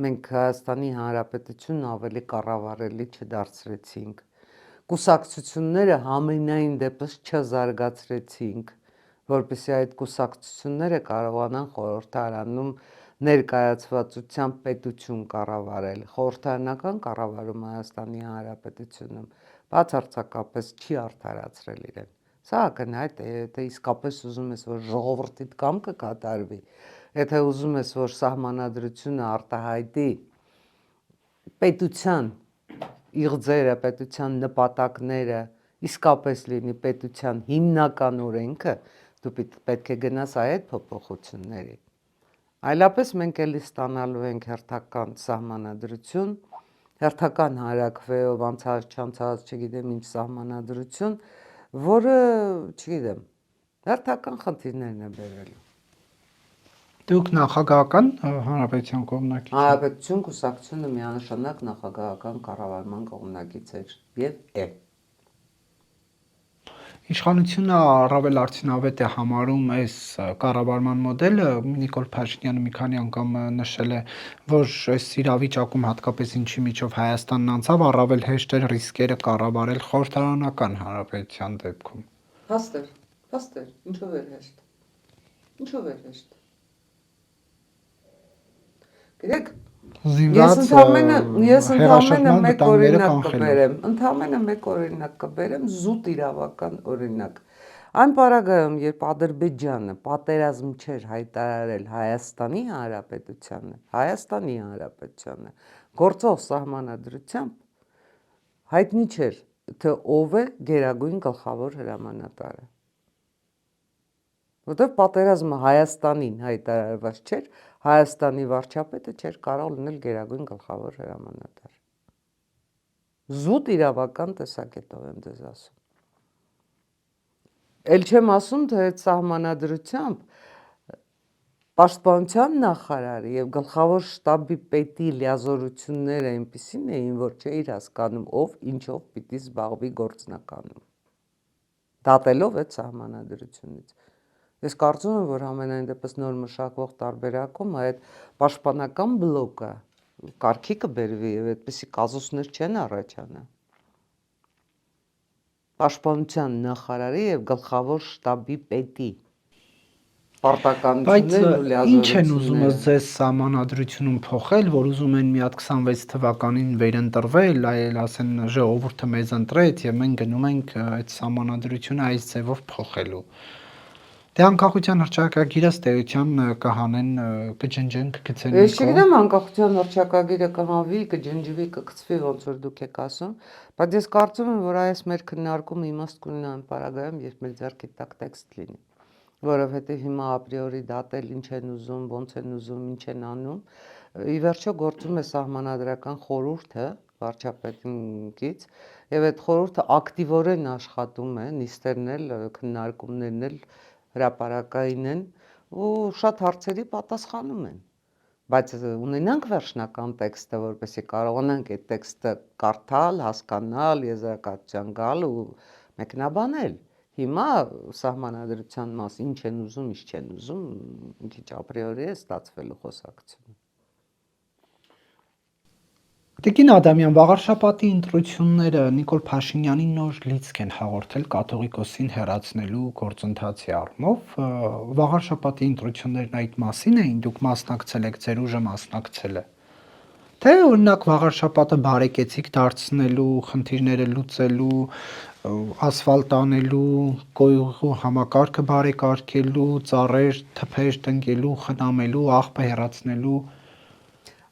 մենք Հայաստանի Հանրապետությունն ավելի կառավարելի չդարձրեցինք։ Կուսակցությունները համենայն դեպս չզարգացրեցինք, որպեսզի այդ կուսակցությունները կարողանան խորհրդարանում ներկայացվածությամբ պետություն կառավարել։ Խորհրդարանական կառավարումը Հայաստանի Հանրապետությունում բացարձակապես չի արդարացրել իրեն։ Սա ակնհայտ է, եթե իսկապես ուզում ես, որ ժողովրդիդ կամքը կատարվի, եթե ուզում ես, որ սահմանադրությունը արտահայտի պետության իղձերը, պետության նպատակները իսկապես լինի պետության հիմնական օրենքը, դու պետք է գնաս այդ փոփոխությունների։ Այլապես մենք էլի ստանալու ենք հերթական սահմանադրություն, հերթական հարակվեով անցած, չգիտեմ ինչ սահմանադրություն, որը, չգիտեմ, հերթական խնդիրներն է բերելու։ Դուք նախագահական հանրապետության կողմնակից եք։ Հանրապետություն կուսակցությունը միանշանակ նախագահական կառավարման կողմնակից էր եւ է։ Իշխանությունը առավել արդյունավետ է համարում այս կառավարման մոդելը։ Նիկոլ Փաշինյանը մի քանի անգամ նշել է, որ այս իրավիճակում հատկապես ինչի միջով Հայաստանն անցավ, առավել հեշտ էր ռիսկերը կառավարել խորհրդարանական հանրապետության դեպքում։ Փաստ էր, ինչով էր հեշտ։ Գիտեք, ես ընդամենը մեկ օրինակ կբերեմ, զուտ իրավական օրինակ։ Այն պարագայում, երբ Ադրբեջանը պատերազմ չէր հայտարարել Հայաստանի Հանրապետությանը, գործող սահմանադրությամբ հայտնի չէր, թե ով է գերագույն գլխավոր հրամանատարը։ Որտեղ պատերազմը Հայաստանին հայտարարված չէր, Հայաստանի վարչապետը չէր կարող լինել գերագույն գլխավոր հրամանատար։ Զուտ իրավական տեսակետով եմ ձեզ ասում։ Էլ չեմ ասում, թե այդ սահմանադրությամբ Պաշտպանության նախարարի եւ գլխավոր շտաբի պետի լիազորությունները այնպիսին էին, որ չէիր հասկանում ով ինչով պիտի զբաղվի գործնականում։ Դատելով այդ սահմանադրությունից։ Ես կարծում եմ, որ ամենայն դեպս նոր մշակվող տարբերակում այդ պաշտպանական բլոկը կարգի կբերվի եւ այդպիսի կազուսներ չեն առաջանա։ Պաշտպանության նախարարի եւ գլխավոր շտաբի պետի պարտականություններն ու լիազորությունները։ Ինչ են ուզում ձեզ սահմանադրությունում փոխել, որ ուզում են մի հատ 26 թվականին վերընտրվել, այլ ասեն ժողովուրդը մեզ ընտրեց եւ մենք գնում ենք այդ սահմանադրությունը այս ձևով փոխելու։ Դե անկախության հռչակագիրը ստեյության կհանեն, կջնջեն, կգցեն։ Ես չգիտեմ անկախության հռչակագիրը կհանվի, կջնջվի, կգցվի, ոնց որ դուք եք ասում, բայց ես կարծում եմ, որ այս մեր քննարկումը իմաստ կունենա այն պարագայում, երբ մեր ձեռքի տակ տեքստ լինի, որովհետև հիմա ապրիորի դատել ինչ են ուզում, ոնց են ուզում, ինչ են անում, ի վերջո գործում է սահմանադրական խորհուրդը վարչապետից, եւ այդ խորհուրդը ակտիվորեն աշխատում է, նիստերն էլ, քննարկումներն էլ հրապարակային են ու շատ հարցերի պատասխանում են, բայց ունենանք վերջնական տեքստը, որպեսզի կարողանանք այդ տեքստը կարդալ, հասկանալ, եզրակացության գալ ու մեկնաբանել։ Հիմա սահմանադրության մաս ինչ են ուզում, ինչ չեն ուզում, մի քիչ ապրիորի է ստացվելու խոսակցությունը։ Տիկին Ադամյան, վաղարշաբաթի ընտրությունները Նիկոլ Փաշինյանին նոր լիցք են հաղորդել կաթողիկոսին հեռացնելու գործընթացի առումով։ Վաղարշաբաթի ընտրություններն այդ մասին էին, դուք մասնակցել եք, ձեր ուժը մասնակցել է։ Թե օրինակ վաղարշաբաթը բարեկեցիկ դարձնելու, խնդիրները լուծելու, ասֆալտ անելու, կոյուղու համակարգը բարեկարգելու, ծառեր, թփեր տնկելու, խնամելու, աղբը հեռացնելու։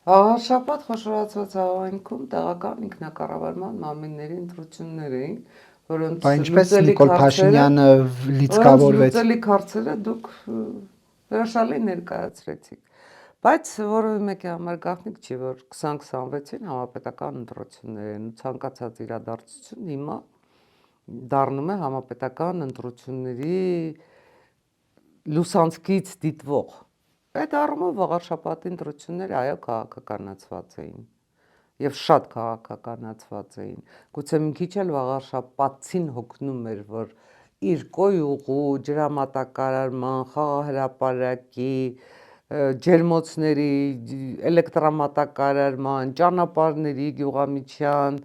Շաբաթ խոշորացված հավանքում տեղական ինքնակառավարման մարմինների ընտրություններ էին, որոնց Նիկոլ Փաշինյանը լիցքավորվեց։ լուծելիք հարցերը դուք հրաշալի ներկայացրեցիք։ Բայց որևէ մեկի համար գաղտնիք չի, որ 2026-ին համապետական ընտրություններ են ու ցանկացած իրադարձություն հիմա դառնում է համապետական ընտրությունների լուսանցքից դիտվող։ Այդ առումով վաղարշաբաթի ընտրությունները այո քաղաքականացված էին եւ շատ քաղաքականացված էին։ Գուցե մի քիչ էլ վաղարշաբաթին հոգնում էր, որ իր կոյուղու, ջրամատակարարման, խաղահրապարակի, ջերմոցների, էլեկտրամատակարարման, ճանապարհների, գյուղամիջյան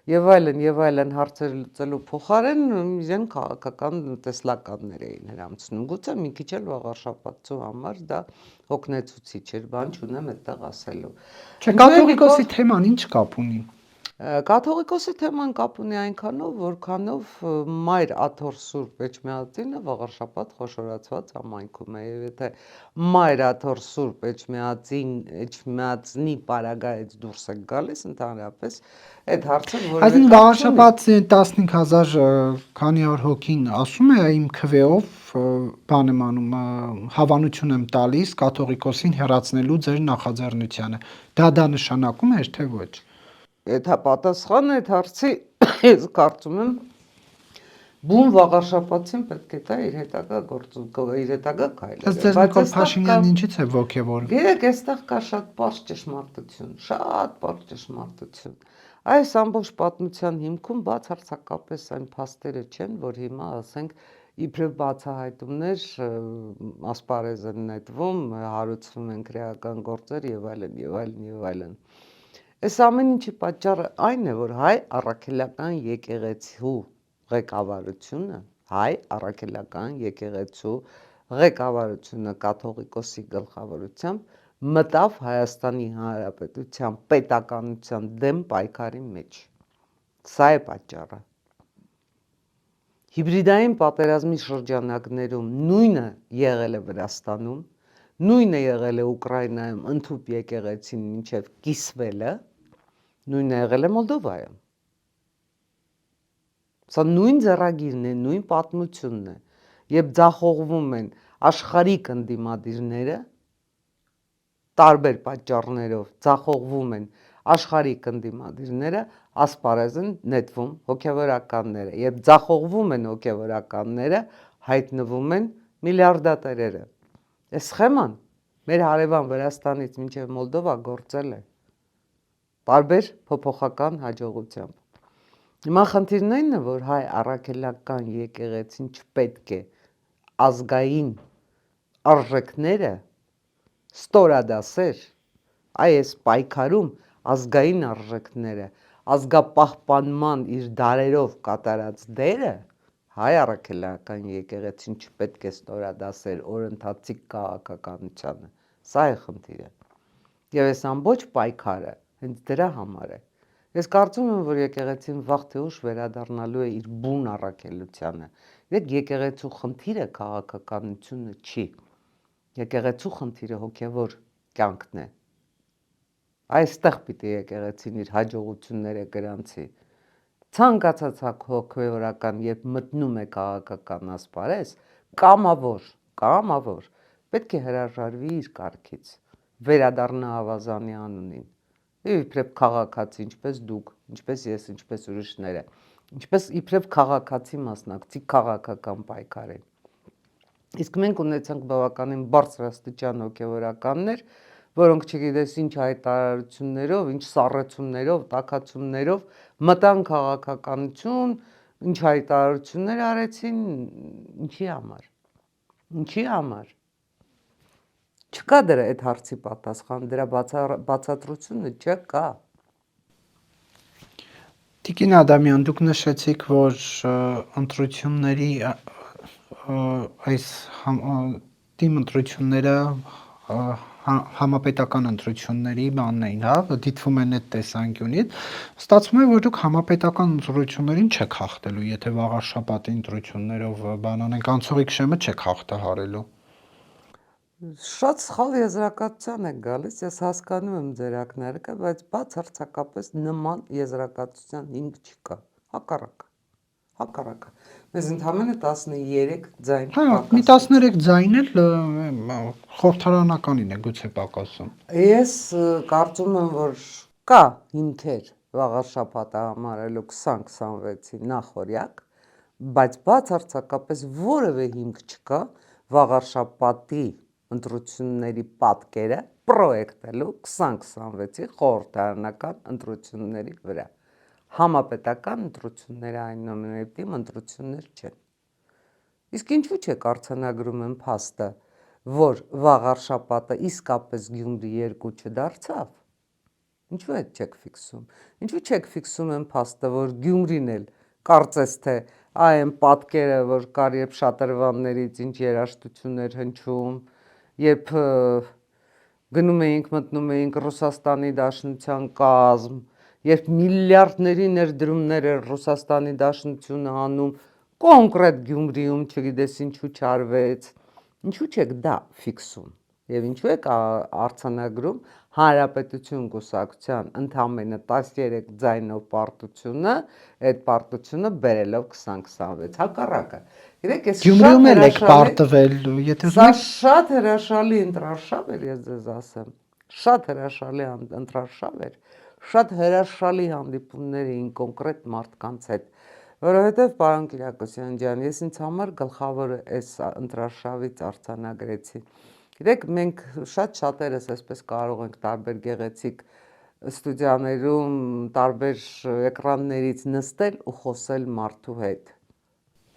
եւ այլն հարցեր լուծելու փոխարեն իրեն քաղաքական տեսլականներ էին հրամցնում։ Գուցե մի քիչ էլ վաղարշաբաթու համար դա հոգնեցուցիչ էր, բան չունեմ այդտեղ ասելու։ Չէ, կաթողիկոսի թեման ինչ կապ ունի։ Կաթողիկոսի թեման կապ ունի այնքանով, որքանով մայր աթոռ Սուրբ Էջմիածինը վաղարշաբաթ խոշորացված համայնքում է, եւ եթե մայր աթոռ Սուրբ Էջմիածնի պարագայից դուրս եք գալիս, ընդհանրապես այդ հարցը որևէ Այսինքն կապ չունի։ վաղարշաբաթ 15000 քանի օր հոգին ասում է իմ քվեով բան եմ անում հավանություն եմ տալիս կաթողիկոսին հեռացնելու ձեր նախաձեռնությանը։ Դա նշանակում է թե ոչ։ Այդ պատասխանը այդ հարցի ես կարծում եմ բուն վաղարշաբաթին պետք է դա իր հետագա քայլերը։ Ըստ ձեզ Նիկոլ Փաշինյանն ինչից է ոգևորվել։ Գիտեք, այստեղ կա շատ պարզ ճշմարտություն, շատ պարզ ճշմարտություն։ Այս ամբողջ պատմության հիմքում բացարձակապես այն փաստերը չեն, որ հիմա ասենք իբրև բացահայտումներ ասպարեզ են նետվում, հարուցվում են քրեական գործեր եւ այլն եւ այլն եւ այլն։ Այս ամեն ինչի պատճառը այն է, որ հայ առաքելական եկեղեցու ղեկավարությունը, հայ առաքելական եկեղեցու ղեկավարությունը կաթողիկոսի գլխավորությամբ մտավ Հայաստանի Հանրապետության պետականության դեմ պայքարի մեջ։ Սա է պատճառը։ Հիբրիդային պատերազմի շրջանակներում նույնը եղել է Վրաստանում, նույնը եղել է Ուկրաինայում ընդհուպ եկեղեցին մինչև կիսվելը, նույնը եղել է Մոլդովայում։ Սա նույն ձեռագիրն է, նույն պատմությունն է, երբ ձախողվում են աշխարհիկ ընդդիմադիրները, տարբեր պատճառներով ձախողվում են աշխարհիկ ընդդիմադիրները, ասպարեզ են նետվում հոգևորականները, երբ ձախողվում են հոգևորականները, հայտնվում են միլիարդատերերը։ Այս սխեման մեր հարևան Վրաստանից մինչև Մոլդովա գործել է տարբեր փոփոխական հաջողությամբ։ Հիմա խնդիրն այնն է, որ հայ առաքելական եկեղեցին չպետք է ազգային արժեքները ստորադասեր, այս պայքարում ազգային արժեքները, ազգապահպանման իր դարերով կատարած դերը հայ առաքելական եկեղեցին չպետք է ստորադասեր օրընթացիկ քաղաքականությանը։ Սա է խնդիրը։ Եվ այս ամբողջ պայքարը հենց դրա համար է։ Ես կարծում եմ, որ եկեղեցին վաղ թե ուշ վերադառնալու է իր բուն առաքելությանը։ Եկեղեցու խնդիրը քաղաքականությունը չի։ Եկեղեցու խնդիրը հոգևոր կյանքն է։ Այստեղ պիտի եկեղեցին իր հաջողությունները գրանցի։ Ցանկացած հոգևորական, երբ մտնում է քաղաքական ասպարեզ, կամավոր, պետք է հրաժարվի իր կարգից, վերադառնա ավազանի անունին։ Իբրև քաղաքացի, ինչպես դուք, ինչպես ես, ինչպես ուրիշները, ինչպես իբրև քաղաքացի մասնակցի քաղաքական պայքարին։ Իսկ մենք ունեցանք բավականին բարձրաստիճան հոգևորականներ, որոնք չգիտես ինչ հայտարարություններով, ինչ սառեցումներով, տաքացումներով մտան քաղաքականություն, ինչ հայտարարություններ արեցին, ինչի համար։ Չկա դրա այդ հարցի պատասխան, դրա բացատրությունը չկա։ Տիկին Ադամյան, դուք նշեցիք, որ ընտրությունների այս թիմ ընտրությունները համապետական ընտրությունների բանն էին, հա, դիտվում են այդ տեսանկյունից։ Ստացվում է, որ դուք համապետական ընտրություններին չեք հաղթելու, եթե վաղարշաբաթի ընտրություններով բան անենք, անցողիկ շեմը չեք հաղթահարելու։ Շատ սխալ եզրակացության եք գալիս, ես հասկանում եմ ձեր ակնարկը, բայց բացարձակապես նման եզրակացության հիմք չկա։ Հակառակը։ Մեզ ընդամենը 13 ձայն Հա, մի 13 ձայն էլ խորհրդարանականին է գուցե պակասում։ Ես կարծում եմ, որ կա հիմքեր վաղարշաբաթը համարելու 2026-ի նախօրյակ, բայց բացարձակապես որևէ հիմք չկա վաղարշաբաթի ընտրությունների պատկերը պրոյեկտելու 2026-ի խորհրդարանական ընտրությունների վրա։ Համապետական ընտրությունները այնուամենայնիվ ընտրություններ չեն։ Իսկ ինչու՞ չեք արձանագրում են փաստը, որ վաղարշաբաթը իսկապես Գյումրի 2 չդարձավ։ Ինչու այդ չեք ֆիքսում։ Ինչու չեք ֆիքսում են փաստը, որ Գյումրին էլ կարծես թե այն պատկերը, որ կար, երբ շատրվաններից ինչ երաժշտություններ հնչում, երբ գնում էինք, մտնում էինք Ռուսաստանի Դաշնության կազմ, երբ միլիարդների ներդրումներ էր Ռուսաստանի Դաշնությունը անում, կոնկրետ Գյումրիում չգիտես ինչու չարվեց, ինչու չեք դա ֆիքսում եւ ինչու եք արձանագրում Հանրապետություն կուսակցության ընդամենը 13 ձայնով պարտությունը, այդ պարտությունը բերելով 2026 հակառակը։ Գիտեք, ես Գյումրիում եք պարտվել, եթե սա շատ հրաշալի ընտրարշավ էր, ես ձեզ ասեմ։ Շատ հրաշալի ընտրարշավ էր, շատ հրաշալի հանդիպումներ էին կոնկրետ մարդկանց հետ, որովհետև պարոն Կիրակոսյան ջան, ես ինձ համար գլխավորը այս ընտրարշավից արձանագրեցի։ Գիտեք, մենք շատերս այսպես կարող ենք տարբեր գեղեցիկ ստուդիաներում, տարբեր էկրաններից նստել ու խոսել մարդու հետ,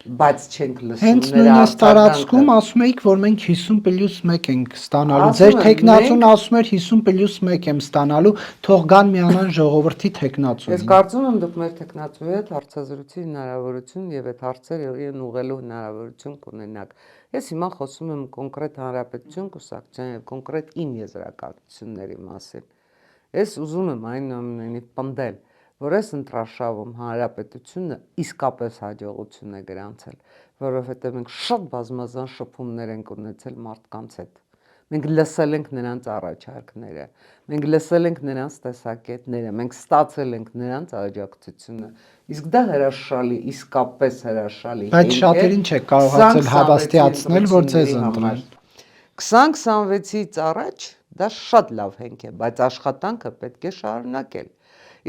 բայց չենք լսում հենց նույն այս տարածքում ասում էիք, որ մենք 50+1 ենք ստանալու։ Ձեր թեկնածուն ասում էր 50+1 եմ ստանալու, թող գան միանան ժողովրդի թեկնածուն։ Ես կարծում եմ դուք մեր թեկնածուի հետ հարցազրույցի հնարավորություն եւ այդ հարցերը ուղղելու հնարավորություն կունենաք։ Ես հիմա խոսում եմ կոնկրետ Հանրապետություն կուսակցության եւ կոնկրետ իմ եզրակացությունների մասին։ Ես ուզում եմ այնուամենայնիվ պնդել, որ այս ընտրարշավում Հանրապետությունը իսկապես հաջողություն է գրանցել, որովհետեւ մենք շատ բազմազան շփումներ ենք ունեցել մարդկանց հետ։ Մենք լսել ենք նրանց առաջարկները, մենք լսել ենք նրանց տեսակետները, մենք ստացել ենք նրանց աջակցությունը։ Իսկ դա հրաշալի, իսկապես հրաշալի։ Բայց շատերին չեք կարողացել հավաստիացնել, որ ձեզ ընտրեն։ 2026-ից առաջ դա շատ լավ հենք է, բայց աշխատանքը պետք է շարունակել։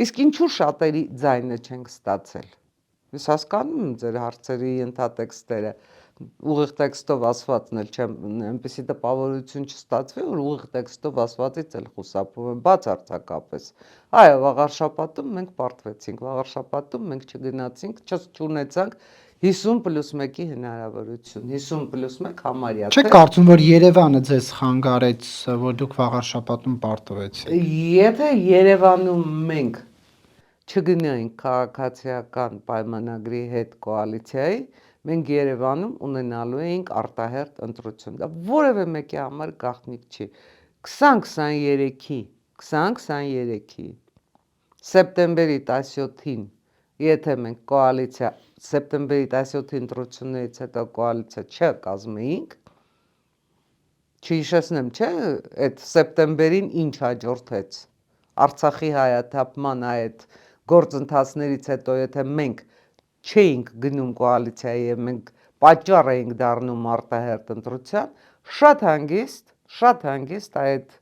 Իսկ ինչու շատերի ձայնը չենք ստացել։ Ես հասկանում եմ ձեր հարցերի ենթատեքստերը, ուղիղ տեքստով ասվածն էլ չեմ, այնպեսի տպավորություն չստացվի, որ ուղիղ տեքստով ասվածից էլ խուսափում եմ, բացարձակապես։ Այո, վաղար շաբաթում մենք պարտվեցինք, վաղար շաբաթում մենք չգնացինք, չունեցանք 50+1-ի հնարավորություն, 50+1 համարյա։ Չեք կարծում, որ Երևանը ձեզ խանգարեց, որ դուք վաղար շաբաթում պարտվեցիք։ Եթե Երևանում մենք չգնայինք քաղաքացիական պայմանագրի հետ կոալիցիայի, մենք Երևանում ունենալու էինք արտահերթ ընտրություն։ Դա որևէ մեկի համար գաղտնիք չի։ 2023-ի սեպտեմբերի 17-ին, եթե մենք կոալիցիա սեպտեմբերի 17-ի ընտրություններից հետո կոալիցիա չկազմեինք, չհիշեցնեմ, չէ, այդ սեպտեմբերին ինչ հաջորդեց։ Արցախի հայաթափման այդ գործընթացներից հետո, եթե մենք չէինք գնում կոալիցիայի եւ մենք պատճառ էինք դառնում արտահերթ ընտրության, շատ հանգիստ այդ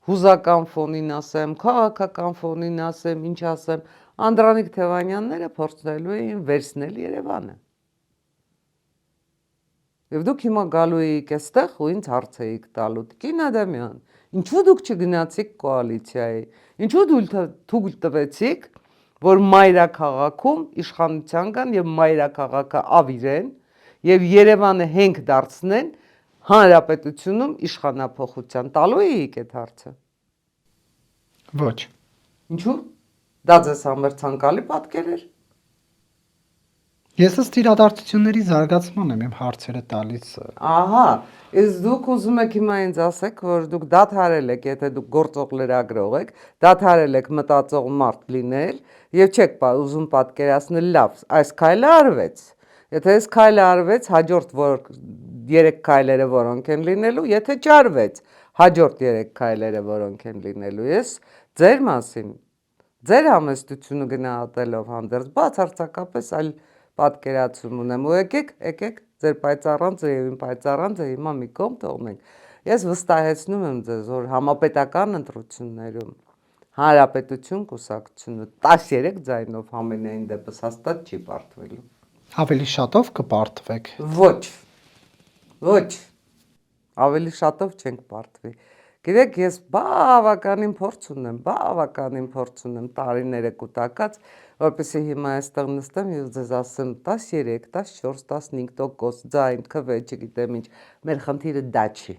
հուզական ֆոնին ասեմ, քաղաքական ֆոնին ասեմ, ինչ ասեմ, Անդրանիկ Թևանյանները փորձելու էին վերցնել Երևանը։ Եվ դուք հիմա գալու էիք այստեղ ու ինձ հարց էիք տալու. Տիկին Ադամյան, ինչու դուք չգնացիք կոալիցիայի, ինչու դուք թույլ տվեցիք, որ մայրաքաղաքում իշխանության կան եւ մայրաքաղաքը ավիրեն եւ Երևանը հենք դարձնեն հանրապետությունում իշխանափոխության, տալու էիք այդ հարցը։ Ոչ։ Ինչու՞։ Դա ձեզ համար ցանկալի պատկեր էր։ Ես ըստ իրադարձությունների զարգացման եմ իմ հարցերը տալիս։ Ահա, իսկ դուք ուզում եք հիմա ինձ ասեք, որ դուք դադարել եք, եթե դուք գործող լրագրող եք, դադարել եք մտածող մարդ լինել եւ չեք ուզում պատկերացնել, լավ, այս քայլը արվեց։ Եթե այս քայլը արվեց, հաջորդ 3 քայլերը որոնք են լինելու, եթե չարվեց, հաջորդ 3 քայլերը որոնք են լինելու։ Ես ձեր մասին, ձեր համեստությունը գնահատելով հանդերձ բացարձակապես այլ պատկերացում ունեմ ու եկեք ձեր պայծառանձը եւ իմ պայծառանձը հիմա մի կողմ թողնենք։ Ես վստահեցնում եմ ձեզ, որ համապետական ընտրություններում Հանրապետություն կուսակցությունը 13 ձայնով համենայն դեպս հաստատ չի պարտվելու։ Ավելի շատով կպարտվեք։ Ոչ, ավելի շատով չենք պարտվի։ Գիտեք, ես բավականին փորձ ունեմ տարիները կուտակած, որպեսզի հիմա այստեղ նստեմ եւ ձեզ ասեմ 13, 14, 15% ձայն, քվե, չգիտեմ ինչ, մեր խնդիրը դա չի։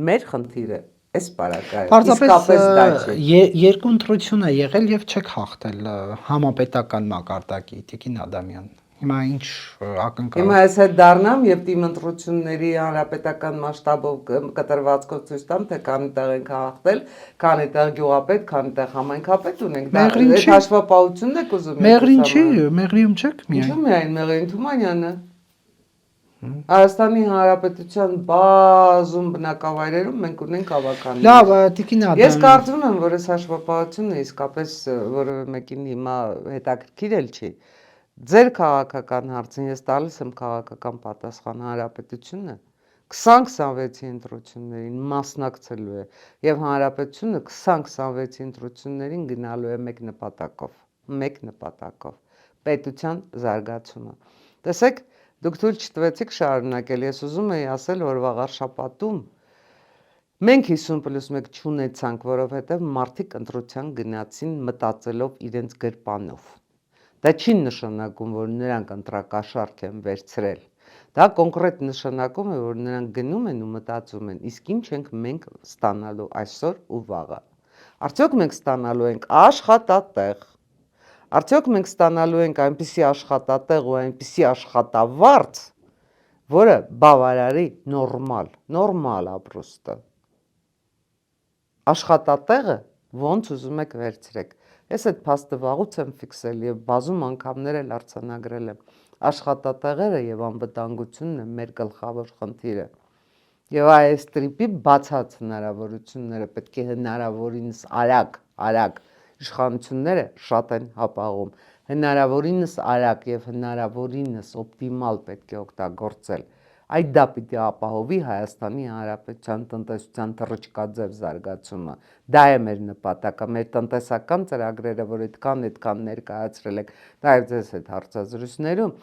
Մեր խնդիրը այս պարագայում իսկապես դա չի։ Երկու ընտրություն է եղել եւ չեք հաղթել համապետական մակարդակի, Տիկին Ադամյան։ Հիմա ինչ ակնկալ։ Հիմա ես հետ դառնամ եւ թիմ ընտրությունների հանրապետական մասշտաբով կտրվածքով ցույց տամ, թե քանի տեղ ենք հաղթել, քանի տեղ գյուղապետ, քանի տեղ համայնքապետ ունենք։ Դա այդ հաշվապահությունն եք ուզում։ Մեղրին չի, Մեղրիում չեք միայն։ Ինչու՞ միայն Մեղրին Թումանյանը։ Հայաստանի Հանրապետության բազում բնակավայրերում մենք ունենք ավականներ։ Լավ, Տիկին Ադամյան։ Ես կարծում եմ, որ այս հաշվապահությունը իսկապես որևէ մեկին հիմա հետաքրքիր էլ չի։ Ձեր քաղաքական հարցին ես տալիս եմ քաղաքական պատասխան Հանրապետությունը 2026-ի ընտրություններին մասնակցելու է եւ Հանրապետությունը 2026-ի ընտրություններին գնալու է մեկ նպատակով՝ պետության զարգացումը։ Տեսեք, դուք թույլ չտվեցիք շարունակել, ես ուզում էի ասել, որ վաղար շաբաթում մենք 50+1 չունեցանք, որովհետև մարդիկ ընտրության գնացին մտածելով իրենց գրպանով։ Դա չի նշանակում, որ նրանք ընտրակաշառք են վերցրել։ Դա կոնկրետ նշանակում է, որ նրանք գնում են ու մտածում են, իսկ ինչ ենք մենք ստանալու այսօր ու վաղը։ Արդյոք մենք ստանալու ենք աշխատատեղ։ Արդյոք մենք ստանալու ենք այնպիսի աշխատատեղ ու այնպիսի աշխատավարձ, որը բավարարի նորմալ ապրուստը։ Աշխատատեղը ոնց ուզում եք վերցրեք։ Ես այդ փաստը վաղուց եմ ֆիքսել եւ բազում անգամներ էլ արձանագրել եմ։ Աշխատատեղերը եւ անվտանգությունն է մեր գլխավոր խնդիրը։ Եվ այս տրիպի բացած հնարավորությունները պետք է հնարավորինս արագ իշխանությունները շատ են հապաղում։ Հնարավորինս արագ եւ հնարավորինս օպտիմալ պետք է օգտագործել։ Այդ դա պիտի ապահովի Հայաստանի Հանրապետության տնտեսության թռչկաձև զարգացումը։ Դա է մեր նպատակը, մեր տնտեսական ծրագրերը, որ այդքան ներկայացրել եք, նաև ձեզ հետ հարցազրույցներում,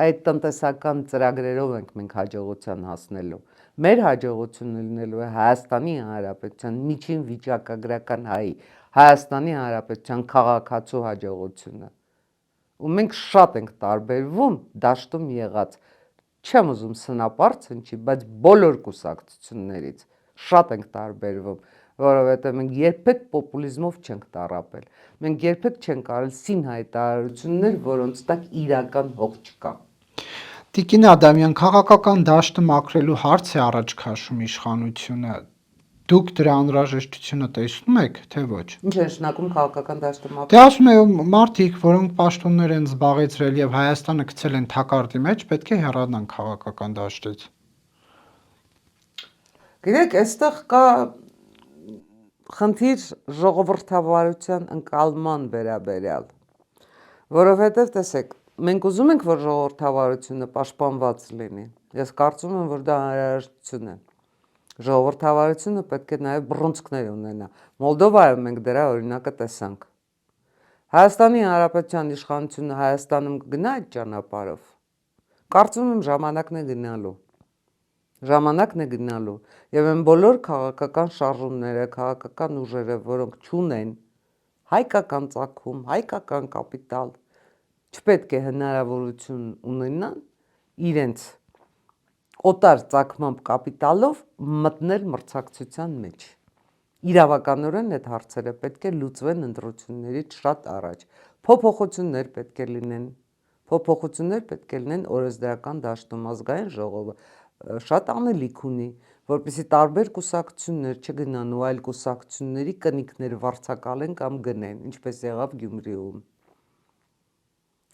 այդ տնտեսական ծրագրերով ենք մենք հաջողության հասնելու։ Մեր հաջողությունը լինելու է Հայաստանի Հանրապետության միջին վիճակագրական հայի, Հայաստանի Հանրապետության քաղաքացու հաջողությունը։ Ու մենք շատ ենք տարբերվում դաշտում եղած, չեմ ուզում սնապարծ հնչի, բայց բոլոր կուսակցություններից շատ ենք տարբերվում, որովհետև մենք երբեք պոպուլիզմով չենք տառապել։ Մենք երբեք չենք արել սին հայտարարություններ, որոնց տակ իրական հող չկա։ Տիկին Ադամյան, քաղաքական դաշտը մաքրելու հարց է առաջ քաշում իշխանությունը։ Դուք դրա անհրաժեշտությունը տեսնում եք, թե ոչ։ Ինչ է նշանակում քաղաքական դաշտը Դե մաքրել։ ասում եմ, մարդիկ, որոնք պաշտոններ են զբաղեցրել եւ Հայաստանը գցել են թակարդի մեջ, պետք է հեռանան քաղաքական դաշտից։ Գիտեք, այստեղ կա խնդիր ժողովրդավարության ընկալման վերաբերյալ, որովհետև տեսեք, մենք ուզում ենք, որ ժողովրդավարությունը պաշտպանված լինի։ Ես կարծում եմ, որ դա անհրաժեշտություն է։ Ժողովրդավարությունը պետք է նաև բռունցքներ ունենա։ Մոլդովայում մենք դրա օրինակը տեսանք։ Հայաստանի Հանրապետության իշխանությունը Հայաստանում կգնա այդ ճանապարհով։ Կարծում եմ ժամանակն է գնալու եւ այն բոլոր քաղաքական շարժումները, քաղաքական ուժերը, որոնք չունեն հայկական ծագում, հայկական կապիտալ, չպետք է հնարավորություն ունենան իրենց օտար ծագմամբ կապիտալով մտնել մրցակցության մեջ։ Իրավականորեն այդ հարցերը պետք է լուծվեն ընտրություններից շատ առաջ։ Փոփոխություններ պետք է լինեն օրենսդրական դաշտում, ազգային ժողովը շատ անելիք ունի, որպեսզի տարբեր կուսակցություններ չգնան ու այլ կուսակցությունների կնիկներ վարձակալեն կամ գնեն, ինչպես եղավ Գյումրիում։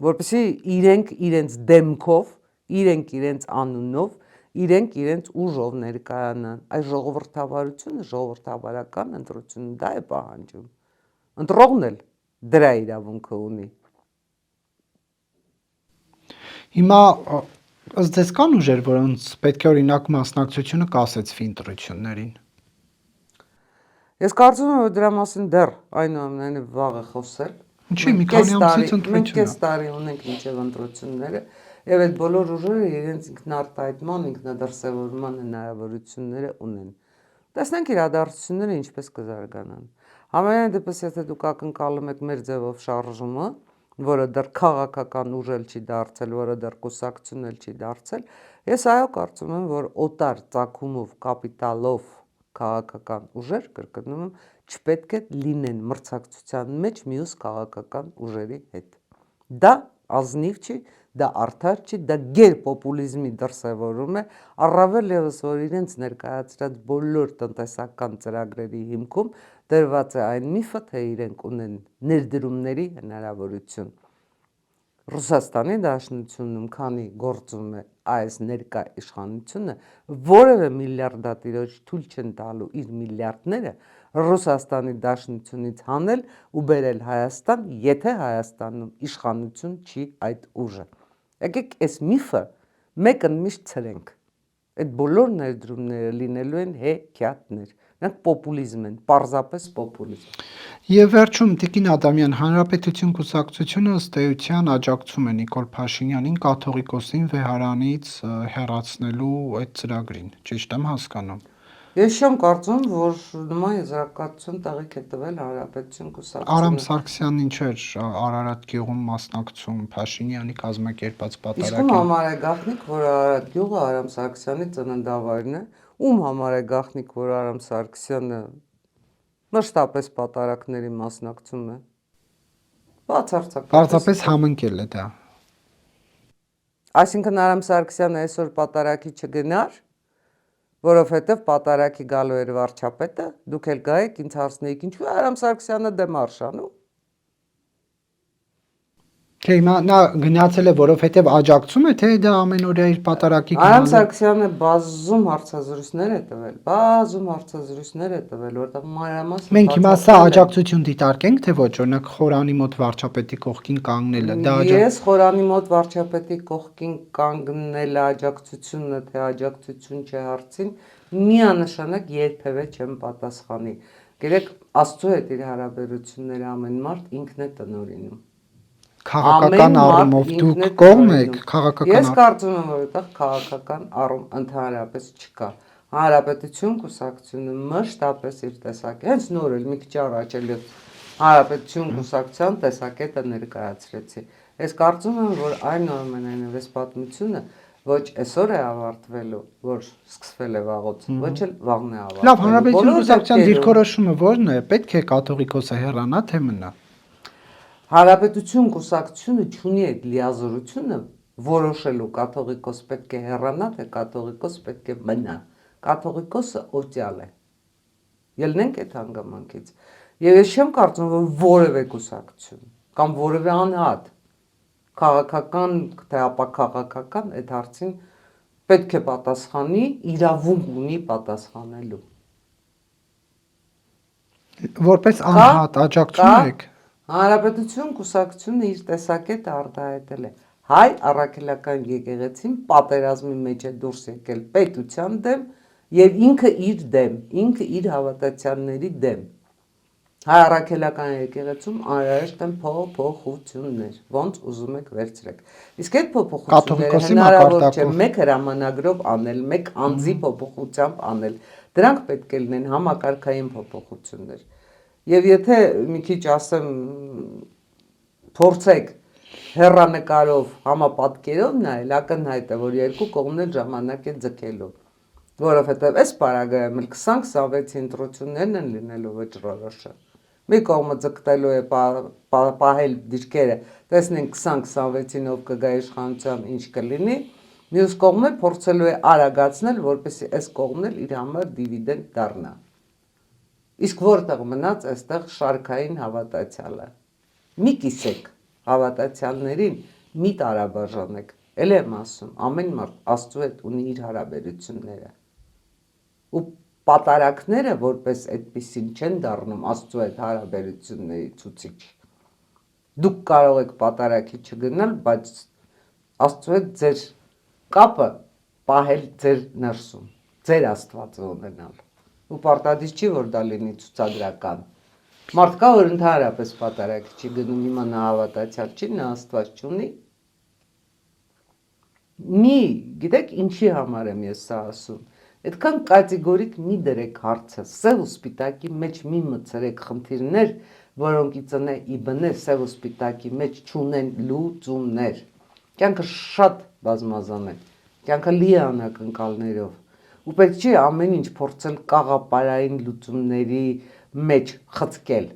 Որպեսզի իրենք իրենց դեմքով, իրենք իրենց անունով, իրենք իրենց ուժով ներկայանան։ Այս ժողովրդավարությունը, ժողովրդավարական ընտրությունը դա է պահանջում։ Ընտրողն էլ դրա իրավունքը ունի։ Հիմա ըստ ձեզ կան ուժեր, որոնց պետք է օրինակ մասնակցությունը կասեցվի ընտրություններին։ Ես կարծում եմ, որ դրա մասին դեռ այնուամենայնիվ վաղ է խոսել։ Ինչի՞ մի քանի ամսից ընտրություն է։ Մենք կես տարի ունենք մինչև ընտրությունները, եւ այդ բոլոր ուժերը իրենց ինքնարտահայտման, ինքնադրսևորման հնարավորությունները ունեն։ Տեսնենք իրադարձությունները ինչպես կզարգանան։ Համենայն դեպս, եթե դուք ակնկալում եք մեր ձևով շարժումը, որը դեռ քաղաքական ուժ էլ չի դարձել, որը դեռ կուսակցություն էլ չի դարձել, ես այո կարծում եմ, որ օտար ծագումով, կապիտալով քաղաքական ուժեր, կրկնում եմ, չպետք է լինեն մրցակցության մեջ մյուս քաղաքական ուժերի հետ։ Դա ազնիվ չի, դա արդար չի, դա գերպոպուլիզմի դրսևորում է, առավել ևս որ իրենց ներկայացրած բոլոր տնտեսական ծրագրերի հիմքում դրված է այն միֆը, թե իրենք ունեն ներդրումների հնարավորություն։ Ռուսաստանի Դաշնությունում քանի գործում է այս ներկա իշխանությունը, որևէ միլիարդատիրոջ թույլ չեն տալու իր միլիարդները Ռուսաստանի Դաշնությունից հանել ու բերել Հայաստան, եթե Հայաստանում իշխանություն չի այդ ուժը։ Եկեք այս միֆը մեկն միշտ ցրենք։ Այդ բոլոր ներդրումները լինելու են հեքիաթներ։ Նրանք պոպուլիզմ են, պարզապես պոպուլիզմ։ Եվ վերջում Տիկին Ադամյան, Հանրապետություն կուսակցությունը ըստ էության աջակցում է Նիկոլ Փաշինյանին կաթողիկոսին վեհարանից հեռացնելու այդ ծրագրին, ճիշտ եմ հասկանում։ Ես չեմ կարծում, որ նման եզրակացություն տեղիք է տվել Հանրապետություն Արամ կուսակցությունը։ Սարգսյանն ինչ էր Արարատ գյուղում մասնակցում Փաշինյանի կազմակերպած Իսկ ում պատարագին։ համար է գաղտնիք, որ Արարատ գյուղը Արամ Սարգսյանի ծննդավայրն է, ում համար է գաղտնիք, որ Արամ Սարգսյանը մշտապես պատարակների մասնակցում է։ Բացարձակապես։ Պարզապես համընկել է դա։ Այսինքն Արամ Սարգսյանը այսօր պատարակի չգնար, որովհետև պատարակի գալու էր վարչապետը, դուք էլ գայեք ինձ հարցնեիք, ինչու է Արամ Սարգսյանը դեմ արշանում։ Թե հիմա նա գնացել է, որովհետև աջակցում է, թե դա ամենօրյա իր պատարակի Արամ գնալու։ Սարգսյանը բազում հարցազրույցներ է տվել, որտեղ մանրամասն Մենք հիմա սա բացատրել է։ աջակցություն դիտարկենք, թե ոչ, օրինակ Խորանի մոտ վարչապետի կողքին կանգնելը, դա Ես Խորանի մոտ վարչապետի կողքին կանգնելը աջակցությունն է, թե աջակցություն չէ հարցին, միանշանակ երբևէ չեմ պատասխանի։ Գիտեք, Աստծո հետ իր հարաբերությունները ամեն մարդ ինքն է տնօրինում։ քաղաքական առումով դուք կողմ եք, քաղաքական Ես կարծում եմ, որ այդտեղ քաղաքական առում ընդհանրապես չկա։ Հանրապետություն կուսակցությունը մշտապես իր տեսակ, հենց նոր էլ մի քիչ առաջ էլ Հանրապետություն կուսակցության տեսակետը ներկայացրեցի։ Ես կարծում եմ, որ այնուամենայնիվ այս պատմությունը ոչ այսօր է ավարտվելու, որ սկսվել է վաղուց, ոչ էլ վաղն է ավարտվելու։ Լավ, Հանրապետություն կուսակցության դիրքորոշումը ո՞րն է, պետք է կաթողիկոսը հեռանա, թե մնա։ Հանրապետություն կուսակցությունը չունի այդ լիազորությունը որոշելու կաթողիկոս պետք է հեռանա, թե կաթողիկոս պետք է մնա։ Կաթողիկոսը օծյալ է։ Ելնենք այդ հանգամանքից։ Եվ ես չեմ կարծում, որ որևէ կուսակցություն կամ որևէ անհատ քաղաքական թե ապաքաղաքական այդ հարցին պետք է պատասխանի, իրավունք ունի պատասխանելու։ Որպես անհատ աջակցում եք։ Հանրապետություն կուսակցությունը իր տեսակետը արտահայտել է։ Հայ առաքելական եկեղեցին պատերազմի մեջ է դուրս եկել պետության դեմ եւ ինքը իր դեմ, ինքը իր հավատացյալների դեմ։ Հայ առաքելական եկեղեցում անհրաժեշտ են փոփոխություններ, ոնց ուզում եք վերցրեք։ Իսկ այդ փոփոխությունները հնարավոր չէ մեկ հրամանագրով անել, մեկ անձի փոփոխությամբ անել։ Դրանք պետք է լինեն համակարգային փոփոխություններ։ Եվ եթե մի քիչ ասեմ, փորձեք հեռանկարով համապատկերով նայել, ակնհայտ է, որ երկու կողմն էլ ժամանակ է ձգելու, որովհետև այս պարագայում 20-26 ընտրություններն են լինելու վճռորոշը։ Մի կողմը ձգտելու է պահել դիրքերը, տեսնենք 20-26-ին ով կգա իշխանության ինչ կլինի, մյուս կողմը փորձելու է արագացնել, որպեսզի այս կողմն էլ իր համար դիվիդենդ դառնա։ Իսկ որտեղ մնաց այստեղ շարքային հավատացյալը։ Մի կիսեք հավատացյալներին, մի տարաբաժանեք։ Էլ եմ ասում, ամեն մարդ Աստծո հետ ունի իր հարաբերությունները։ Ու պատարակները որպես այդպեսին չեն դառնում Աստծո հետ հարաբերությունների ցուցիչ։ Դուք կարող եք պատարակի չգնալ, բայց Աստծո հետ ձեր կապը պահել ձեր ներսում, ձեր Աստվածը ունենալ։ Ու պարտադիր չի, որ դա լինի ցուցադրական։ Մարդ կա, որ ընդհանրապես պատարակի չի գնում, հիմա նա հավատացյալ չի, նա Աստված չունի։ Գիտեք ինչի համար եմ ես սա ասում։ Այդքան կատեգորիկ մի դրեք հարցը, սև ու սպիտակի մեջ մի մցրեք խնդիրներ, որոնք իծնե իբնե սև ու սպիտակի մեջ չունեն լուծումներ։ Կյանքը շատ բազմազան է, կյանքը լի է անակնկալներով։ Ու պետք չի ամեն ինչ փորձել կաղապարային լուծումների մեջ խցկել։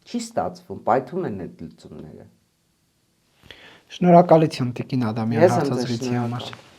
Չի ստացվում, պայթում են այդ լուծումները։ Շնորհակալություն Տիկին Ադամյան Ես եմ ձեզ հարցազրույցի համար։ շնորհակալ։